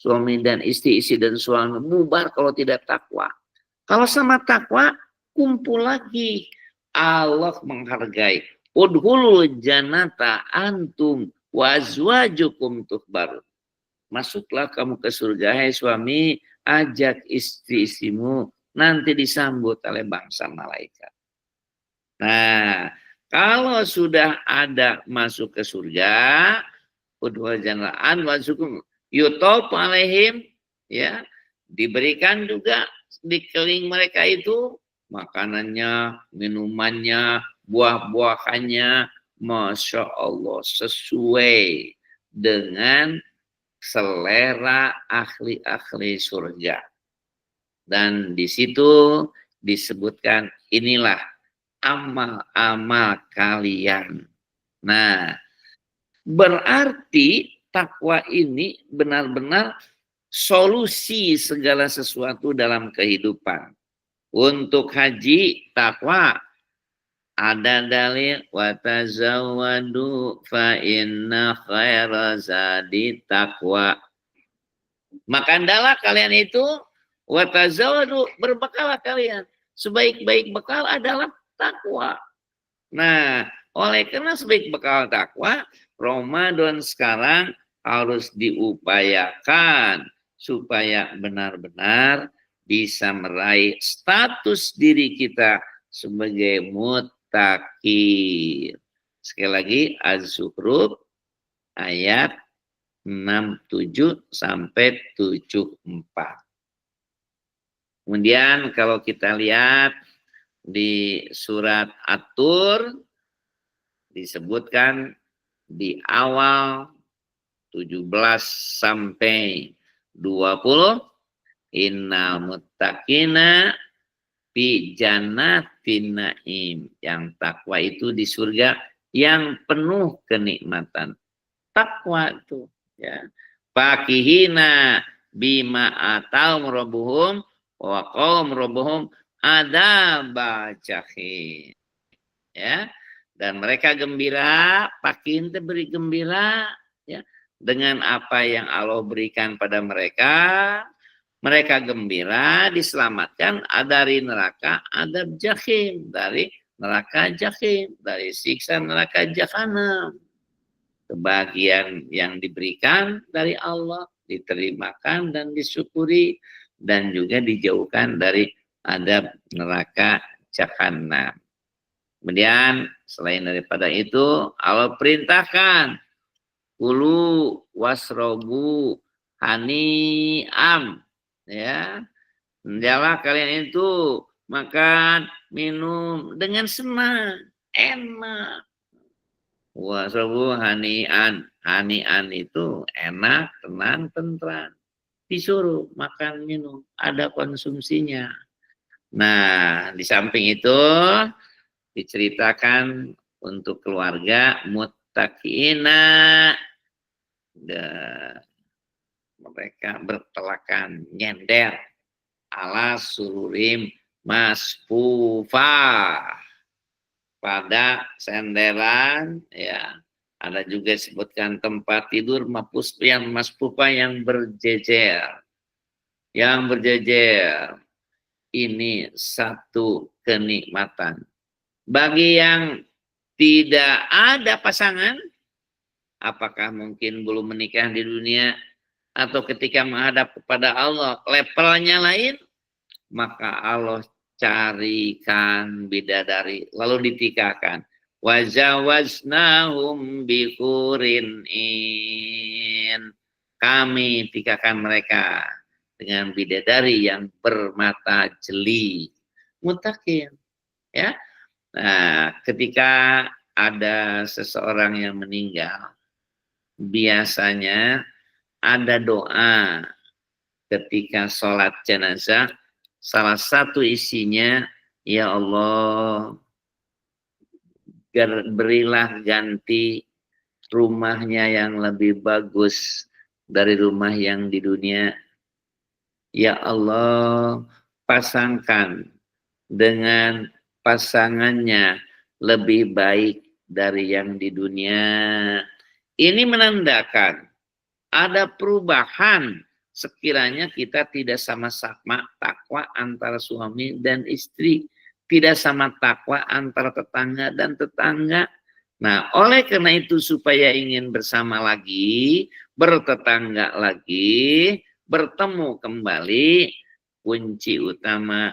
Suami dan istri dan suami, bubar kalau tidak takwa. Kalau sama takwa, kumpul lagi. Allah menghargai. Udhulul jannata antum wa azwajukum tuhbarun. Masuklah kamu ke surga, hai suami, ajak istri-istrimu, nanti disambut oleh bangsa malaikat. Nah, kalau sudah ada masuk ke surga, udhulul jannata antum wa azwajukum yutop alaihim, ya, diberikan juga di keliling mereka itu makanannya, minumannya, buah-buahannya, Masya Allah, sesuai dengan selera ahli-ahli surga. Dan di situ disebutkan inilah amal-amal kalian. Nah, berarti takwa ini benar-benar solusi segala sesuatu dalam kehidupan. Untuk haji, takwa. Ada dalil wa tazawwadu fa inna khaira zadi taqwa. Makanlah kalian itu wa tazawwadu, berbekalah kalian. Sebaik-baik bekal adalah takwa. Nah, oleh karena sebaik bekal takwa, Ramadan sekarang harus diupayakan supaya benar-benar bisa meraih status diri kita sebagai muttaqin. Sekali lagi, Az-Zukhruf ayat 67 sampai 74. Kemudian kalau kita lihat di surat At-Tur disebutkan di awal 17 sampai 20, innal muttaqina fi jannatin naim. Yang takwa itu di surga yang penuh kenikmatan. Takwa itu, ya. Fakihina bima ataum rabbuhum wa qaum rabbuhum adzaba jahim. Ya. Dan mereka gembira, pakin beri gembira, ya, dengan apa yang Allah berikan pada mereka. Mereka gembira diselamatkan dari neraka adab jahim, dari neraka jahim, dari siksa neraka jahanam. Kebahagiaan yang diberikan dari Allah diterimakan dan disyukuri, dan juga dijauhkan dari adab neraka jahanam. Kemudian selain daripada itu, Allah perintahkan kulu wasrobu hani'am, ya, hendaklah kalian itu makan minum dengan senang, enak. Wasrobu hani'an, hani'an itu enak, tenang, tentram. Disuruh makan minum, ada konsumsinya. Nah, di samping itu diceritakan untuk keluarga muttaqina, mereka bertelakan nyender ala sururim masfufa, pada senderan, ya. Ada juga disebutkan tempat tidur yang masfufa yang berjejer. Yang berjejer. Ini satu kenikmatan. Bagi yang tidak ada pasangan, apakah mungkin belum menikah di dunia, atau ketika menghadap kepada Allah levelnya lain, maka Allah carikan bidadari, lalu ditikakan. Wajawaznahum bikurin in. Kami tikakan mereka dengan bidadari yang bermata jeli. Mutakin. Ya. Nah, ketika ada seseorang yang meninggal, biasanya ada doa ketika sholat jenazah. Salah satu isinya, ya Allah, berilah ganti rumahnya yang lebih bagus dari rumah yang di dunia. Ya Allah, pasangkan dengan pasangannya lebih baik dari yang di dunia. Ini menandakan ada perubahan sekiranya kita tidak sama-sama takwa antara suami dan istri, tidak sama takwa antara tetangga dan tetangga. Nah, oleh karena itu supaya ingin bersama lagi, bertetangga lagi, bertemu kembali, kunci utama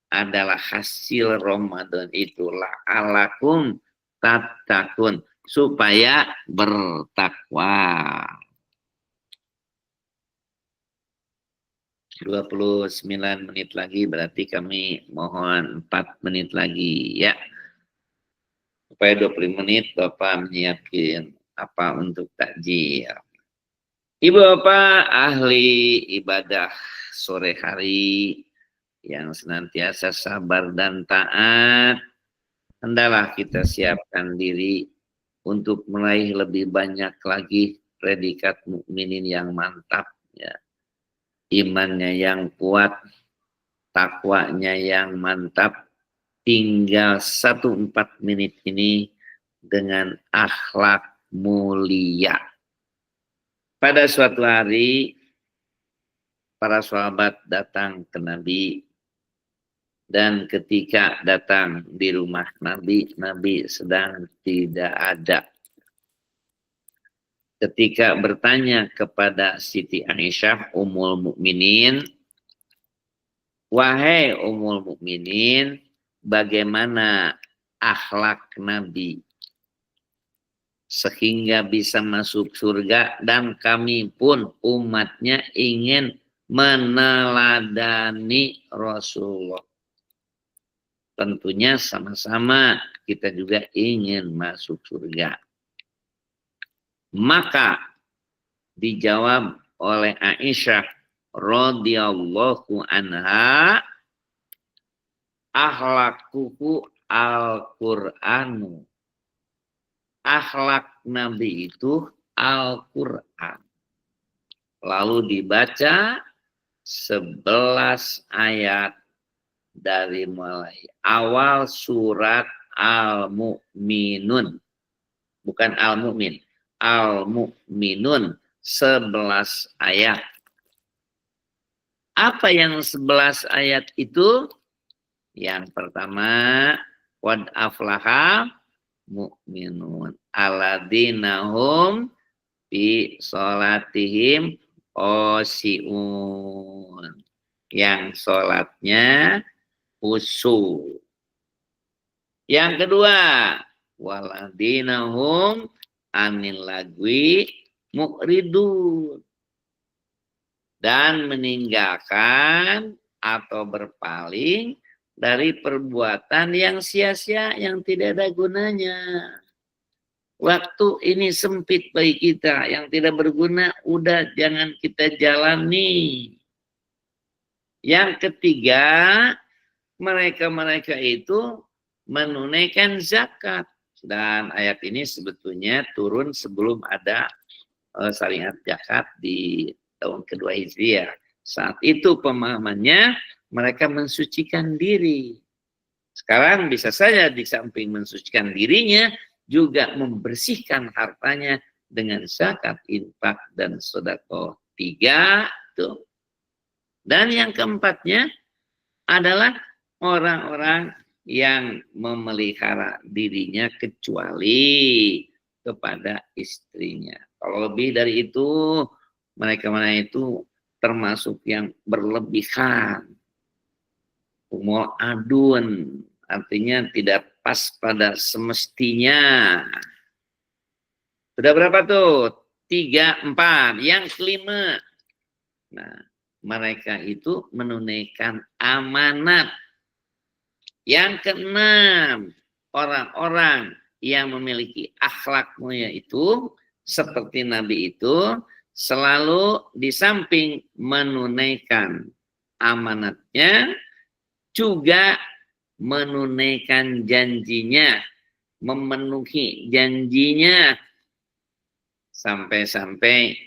adalah hasil Ramadan itulah alakum tatakun, supaya bertakwa. 29 menit lagi, berarti kami mohon 4 menit lagi ya. Supaya 20 menit Bapak menyiapkan apa untuk takjil. Ibu Bapak ahli ibadah sore hari yang senantiasa sabar dan taat, hendaklah kita siapkan diri untuk meraih lebih banyak lagi predikat mukminin yang mantap ya. Imannya yang kuat, takwanya yang mantap, tinggal 1-4 menit ini dengan akhlak mulia. Pada suatu hari, para sahabat datang ke Nabi, dan ketika datang di rumah Nabi, Nabi sedang tidak ada. Ketika bertanya kepada Siti Aisyah, Ummul Mukminin, wahai Ummul Mukminin, bagaimana akhlak Nabi sehingga bisa masuk surga dan kami pun umatnya ingin meneladani Rasulullah. Tentunya sama-sama kita juga ingin masuk surga. Maka dijawab oleh Aisyah radhiyallahu anha, akhlakuhu Al-Qur'anu. Akhlak Nabi itu Al-Qur'an. Lalu dibaca 11 ayat dari mulai awal surat Al-Mu'minun. Bukan Al-Mu'min. Al-Mu'minun 11 ayat. Apa yang 11 ayat itu? Yang pertama, qad aflaha mu'minun alladzina hum fi sholatihim khashi'un. Yang sholatnya khusyuk. Yang kedua, walladzina hum anil lagwi mu'ridun, dan meninggalkan atau berpaling dari perbuatan yang sia-sia, yang tidak ada gunanya. Waktu ini sempit bagi kita, yang tidak berguna, udah jangan kita jalani. Yang ketiga, mereka-mereka itu menunaikan zakat. Dan ayat ini sebetulnya turun sebelum ada syariat zakat di tahun kedua Hijriah. Saat itu pemahamannya mereka mensucikan diri. Sekarang bisa saja di samping mensucikan dirinya, juga membersihkan hartanya dengan zakat, infak, dan sedekah. 3 tuh. Dan yang keempatnya adalah orang-orang yang memelihara dirinya kecuali kepada istrinya. Kalau lebih dari itu, mereka itu termasuk yang berlebihan. humul adun, artinya tidak pas pada semestinya. Sudah berapa tuh? 3, 4. Yang kelima, nah, mereka itu menunaikan amanat. Yang keenam, orang-orang yang memiliki akhlak mulia itu seperti Nabi itu selalu di samping menunaikan amanatnya juga menunaikan janjinya, memenuhi janjinya. Sampai-sampai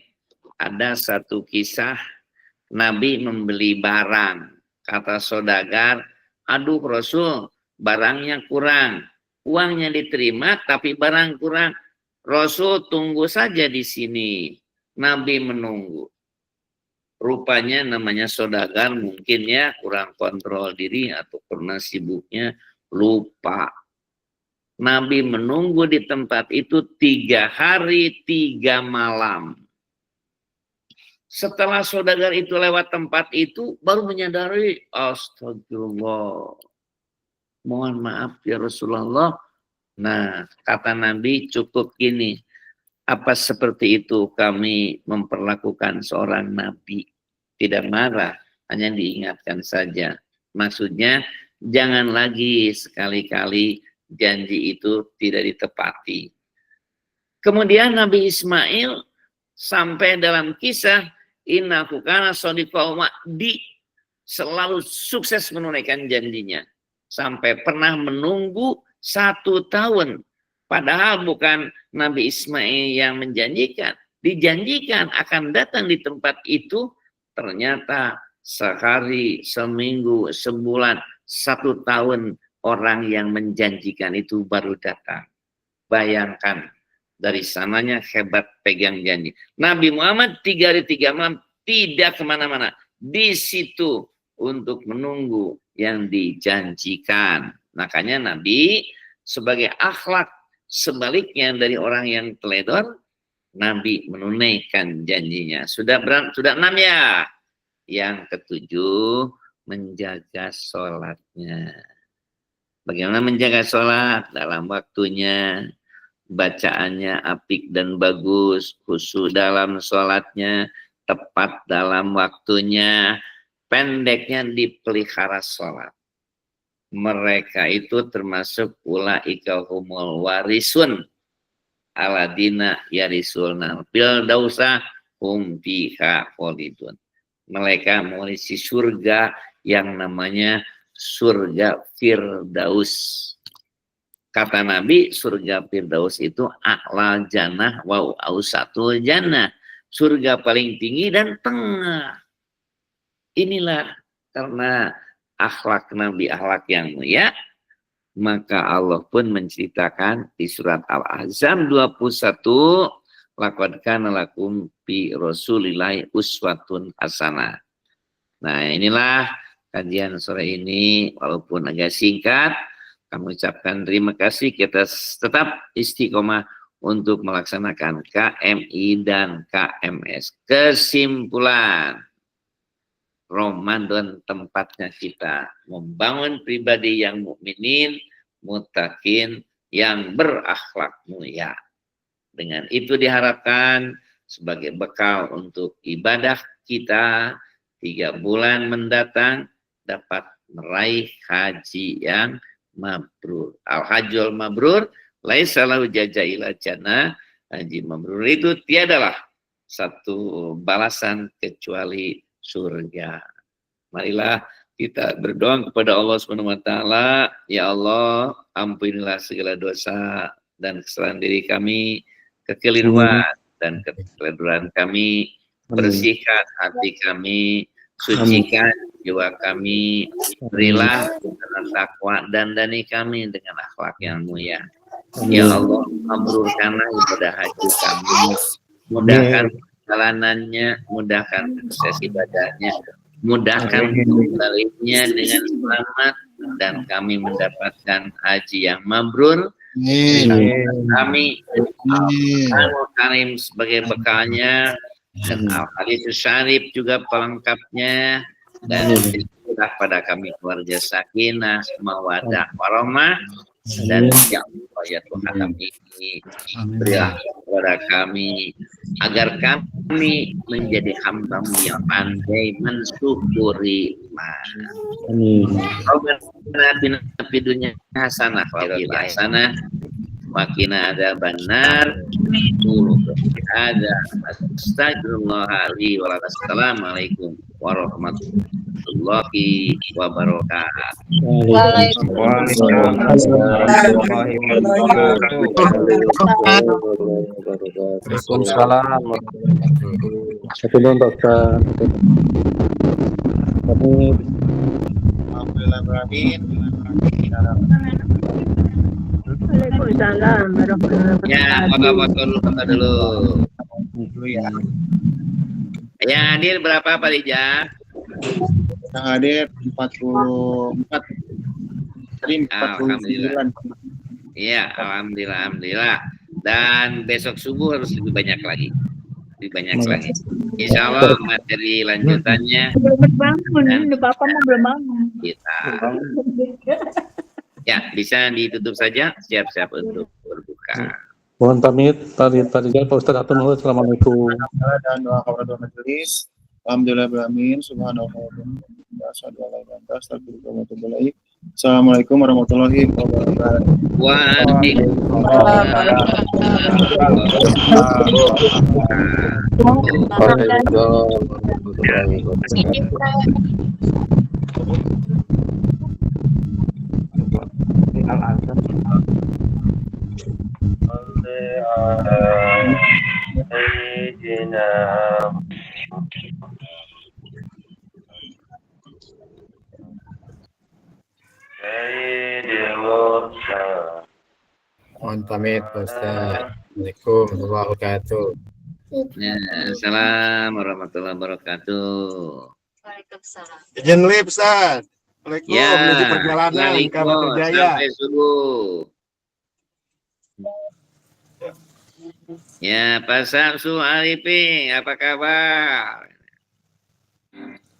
ada satu kisah Nabi membeli barang, kata saudagar, aduh Rasul, barangnya kurang, uangnya diterima tapi barang kurang. Rasul tunggu saja di sini. Nabi menunggu. Rupanya namanya saudagar mungkin ya kurang kontrol diri atau karena sibuknya lupa. Nabi menunggu di tempat itu 3 hari 3 malam. Setelah saudagar itu lewat tempat itu baru menyadari, astagfirullah. Mohon maaf ya Rasulullah. Nah, kata Nabi cukup gini. Apa seperti itu kami memperlakukan seorang Nabi? Tidak marah, hanya diingatkan saja. Maksudnya jangan lagi sekali-kali janji itu tidak ditepati. Kemudian Nabi Ismail sampai dalam kisah innahu kana shadiqal wa'di, selalu sukses menunaikan janjinya. Sampai pernah menunggu 1 tahun. Padahal bukan Nabi Ismail yang menjanjikan. Dijanjikan akan datang di tempat itu. Ternyata sehari, seminggu, sebulan, 1 tahun orang yang menjanjikan itu baru datang. Bayangkan. Dari sananya hebat pegang janji. Nabi Muhammad 3 hari 3 malam tidak kemana-mana. Di situ untuk menunggu yang dijanjikan. Makanya Nabi sebagai akhlak sebaliknya dari orang yang teledor, Nabi menunaikan janjinya. Sudah 6 ya. Yang ke-7, menjaga sholatnya. Bagaimana menjaga sholat? Dalam waktunya, bacaannya apik dan bagus, khusyuk dalam sholatnya, tepat dalam waktunya, pendeknya dipelihara sholat. Mereka itu termasuk ulaika humul warisun aladina yarisulna firdausa hum fiha khalidun. Mereka mewarisi surga yang namanya surga Firdaus. Kata Nabi, surga Firdaus itu a'la jannah wa ausatul jannah. Surga paling tinggi dan tengah. Inilah karena akhlak Nabi, akhlak yang mulia, maka Allah pun menceritakan di surat Al-Ahzab 21, laqad kana lakum fi rasulillahi uswatun hasanah. Nah, inilah kajian sore ini, walaupun agak singkat, kami ucapkan terima kasih. Kita tetap istiqomah untuk melaksanakan KMI dan KMS. Kesimpulan, Ramadan tempatnya kita membangun pribadi yang mukminin, muttaqin, yang berakhlak mulia. Dengan itu diharapkan sebagai bekal untuk ibadah kita 3 bulan mendatang dapat meraih haji yang mabrur. Al-hajjul mabrur laisa lahu jazaa'il jannah. Haji mabrur itu tiadalah satu balasan kecuali surga. Marilah kita berdoa kepada Allah Subhanahu wa taala, ya Allah, ampunilah segala dosa dan kesalahan diri kami, kekeliruan dan kekeliruan kami, bersihkan hati kami, sucikan jiwa kami, berilah dengan takwa dan dandani kami dengan akhlak yang mulia. Ya Allah, mabrurkanlah ibadah haji kami, mudahkan perjalanannya, mudahkan proses ibadahnya, mudahkan kembalinya dengan selamat, dan kami mendapatkan haji yang mabrur. Kami Al-Karim sebagai bekalnya, dan Al-Hadis Syarif juga pelengkapnya, dan berilah pada kami keluarga sakinah, mawaddah, warahmah, dan ya Allah ya Tuhan kami, berilah kepada kami agar kami menjadi hamba-Mu yang pandai mensyukuri Rabbana fid dunya hasanah wa fil hasanah wa qina adzabannar. Ada astagfirullah li wa lakum. Assalamualaikum warahmatullahi wabarakatuh. Waalaikumsalam. Waalaikumsalam warahmatullahi Ya, foto dulu. Ya. Yang hadir berapa Pak Rija? Yang hadir 44. Tadi 49. Iya, alhamdulillah. Dan besok subuh harus lebih banyak lagi. Insya Allah materi lanjutannya Belum bangun, Bapak belum bangun. kita. Ya, bisa ditutup saja. Siap-siap untuk berbuka. Mohon pamit, Pak Rizal, Pak Ustadz Atul Nuhur, Assalamualaikum. Dan doa kepada majelis. Alhamdulillahirrahmanirrahim. Subhanallah. Assalamualaikum warahmatullahi wabarakatuh. Mohon pamit, Pak Ustaz. Assalamualaikum warahmatullahi wabarakatuh. Ya, Assalamualaikum warahmatullahi wabarakatuh. Waalaikumsalam. Izin live, Ustaz. Assalamualaikum, Ya, menuju perjalanan ke Batu Jaya. sampai subuh. Ya, Pak Samsul Arifin, apa kabar?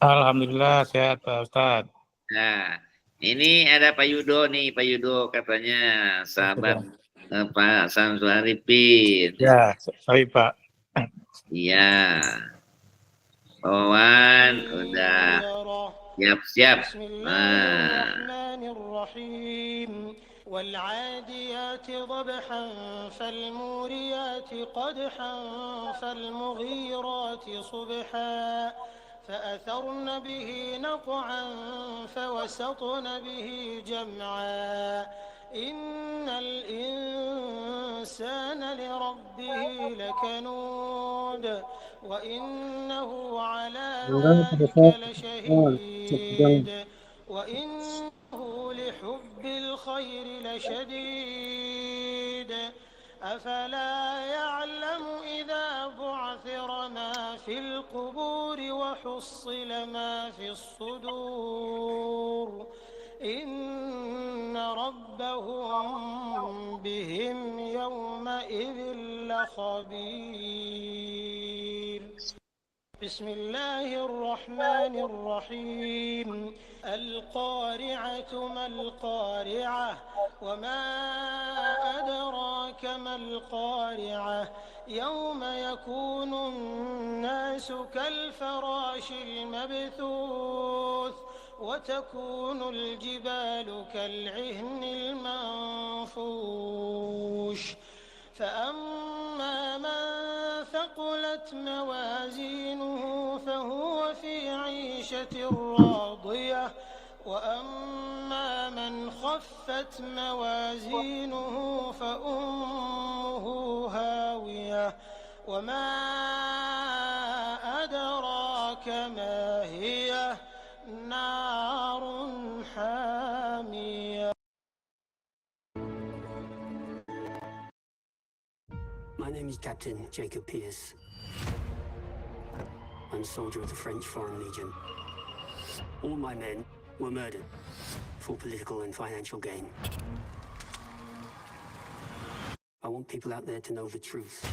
Alhamdulillah sehat Pak Ustadz. Nah, ini ada Pak Yudo nih, Pak Yudo katanya sahabat Pak Samsul Arifin. Ya, sorry Pak. Iya. Wawan udah siap-siap. Nah. والعاديات ضبحا فالموريات قدحا فالمغيرات صبحا فأثرن به نقعا فوسطن به جمعا إن الإنسان لربه لكنود وإنه على ذلك لشهيد وإنه لحب الخير لشديد أفلا يعلم إذا بعثر ما في القبور وحصل ما في الصدور إن ربهم بهم يومئذ لخبير. بسم الله الرحمن الرحيم. القارعة ما القارعة وما أدراك ما القارعة يوم يكون الناس كالفراش المبثوث وتكون الجبال كالعهن المنفوش فأما من ثقلت موازينه فهو في عيشة راضية وأما من خفت موازينه فأمه هاوية وما أدراك ما هي نار حامية. My name is Captain Jacob Pierce. I'm a soldier of the French Foreign Legion. All my men were murdered for political and financial gain. I want people out there to know the truth.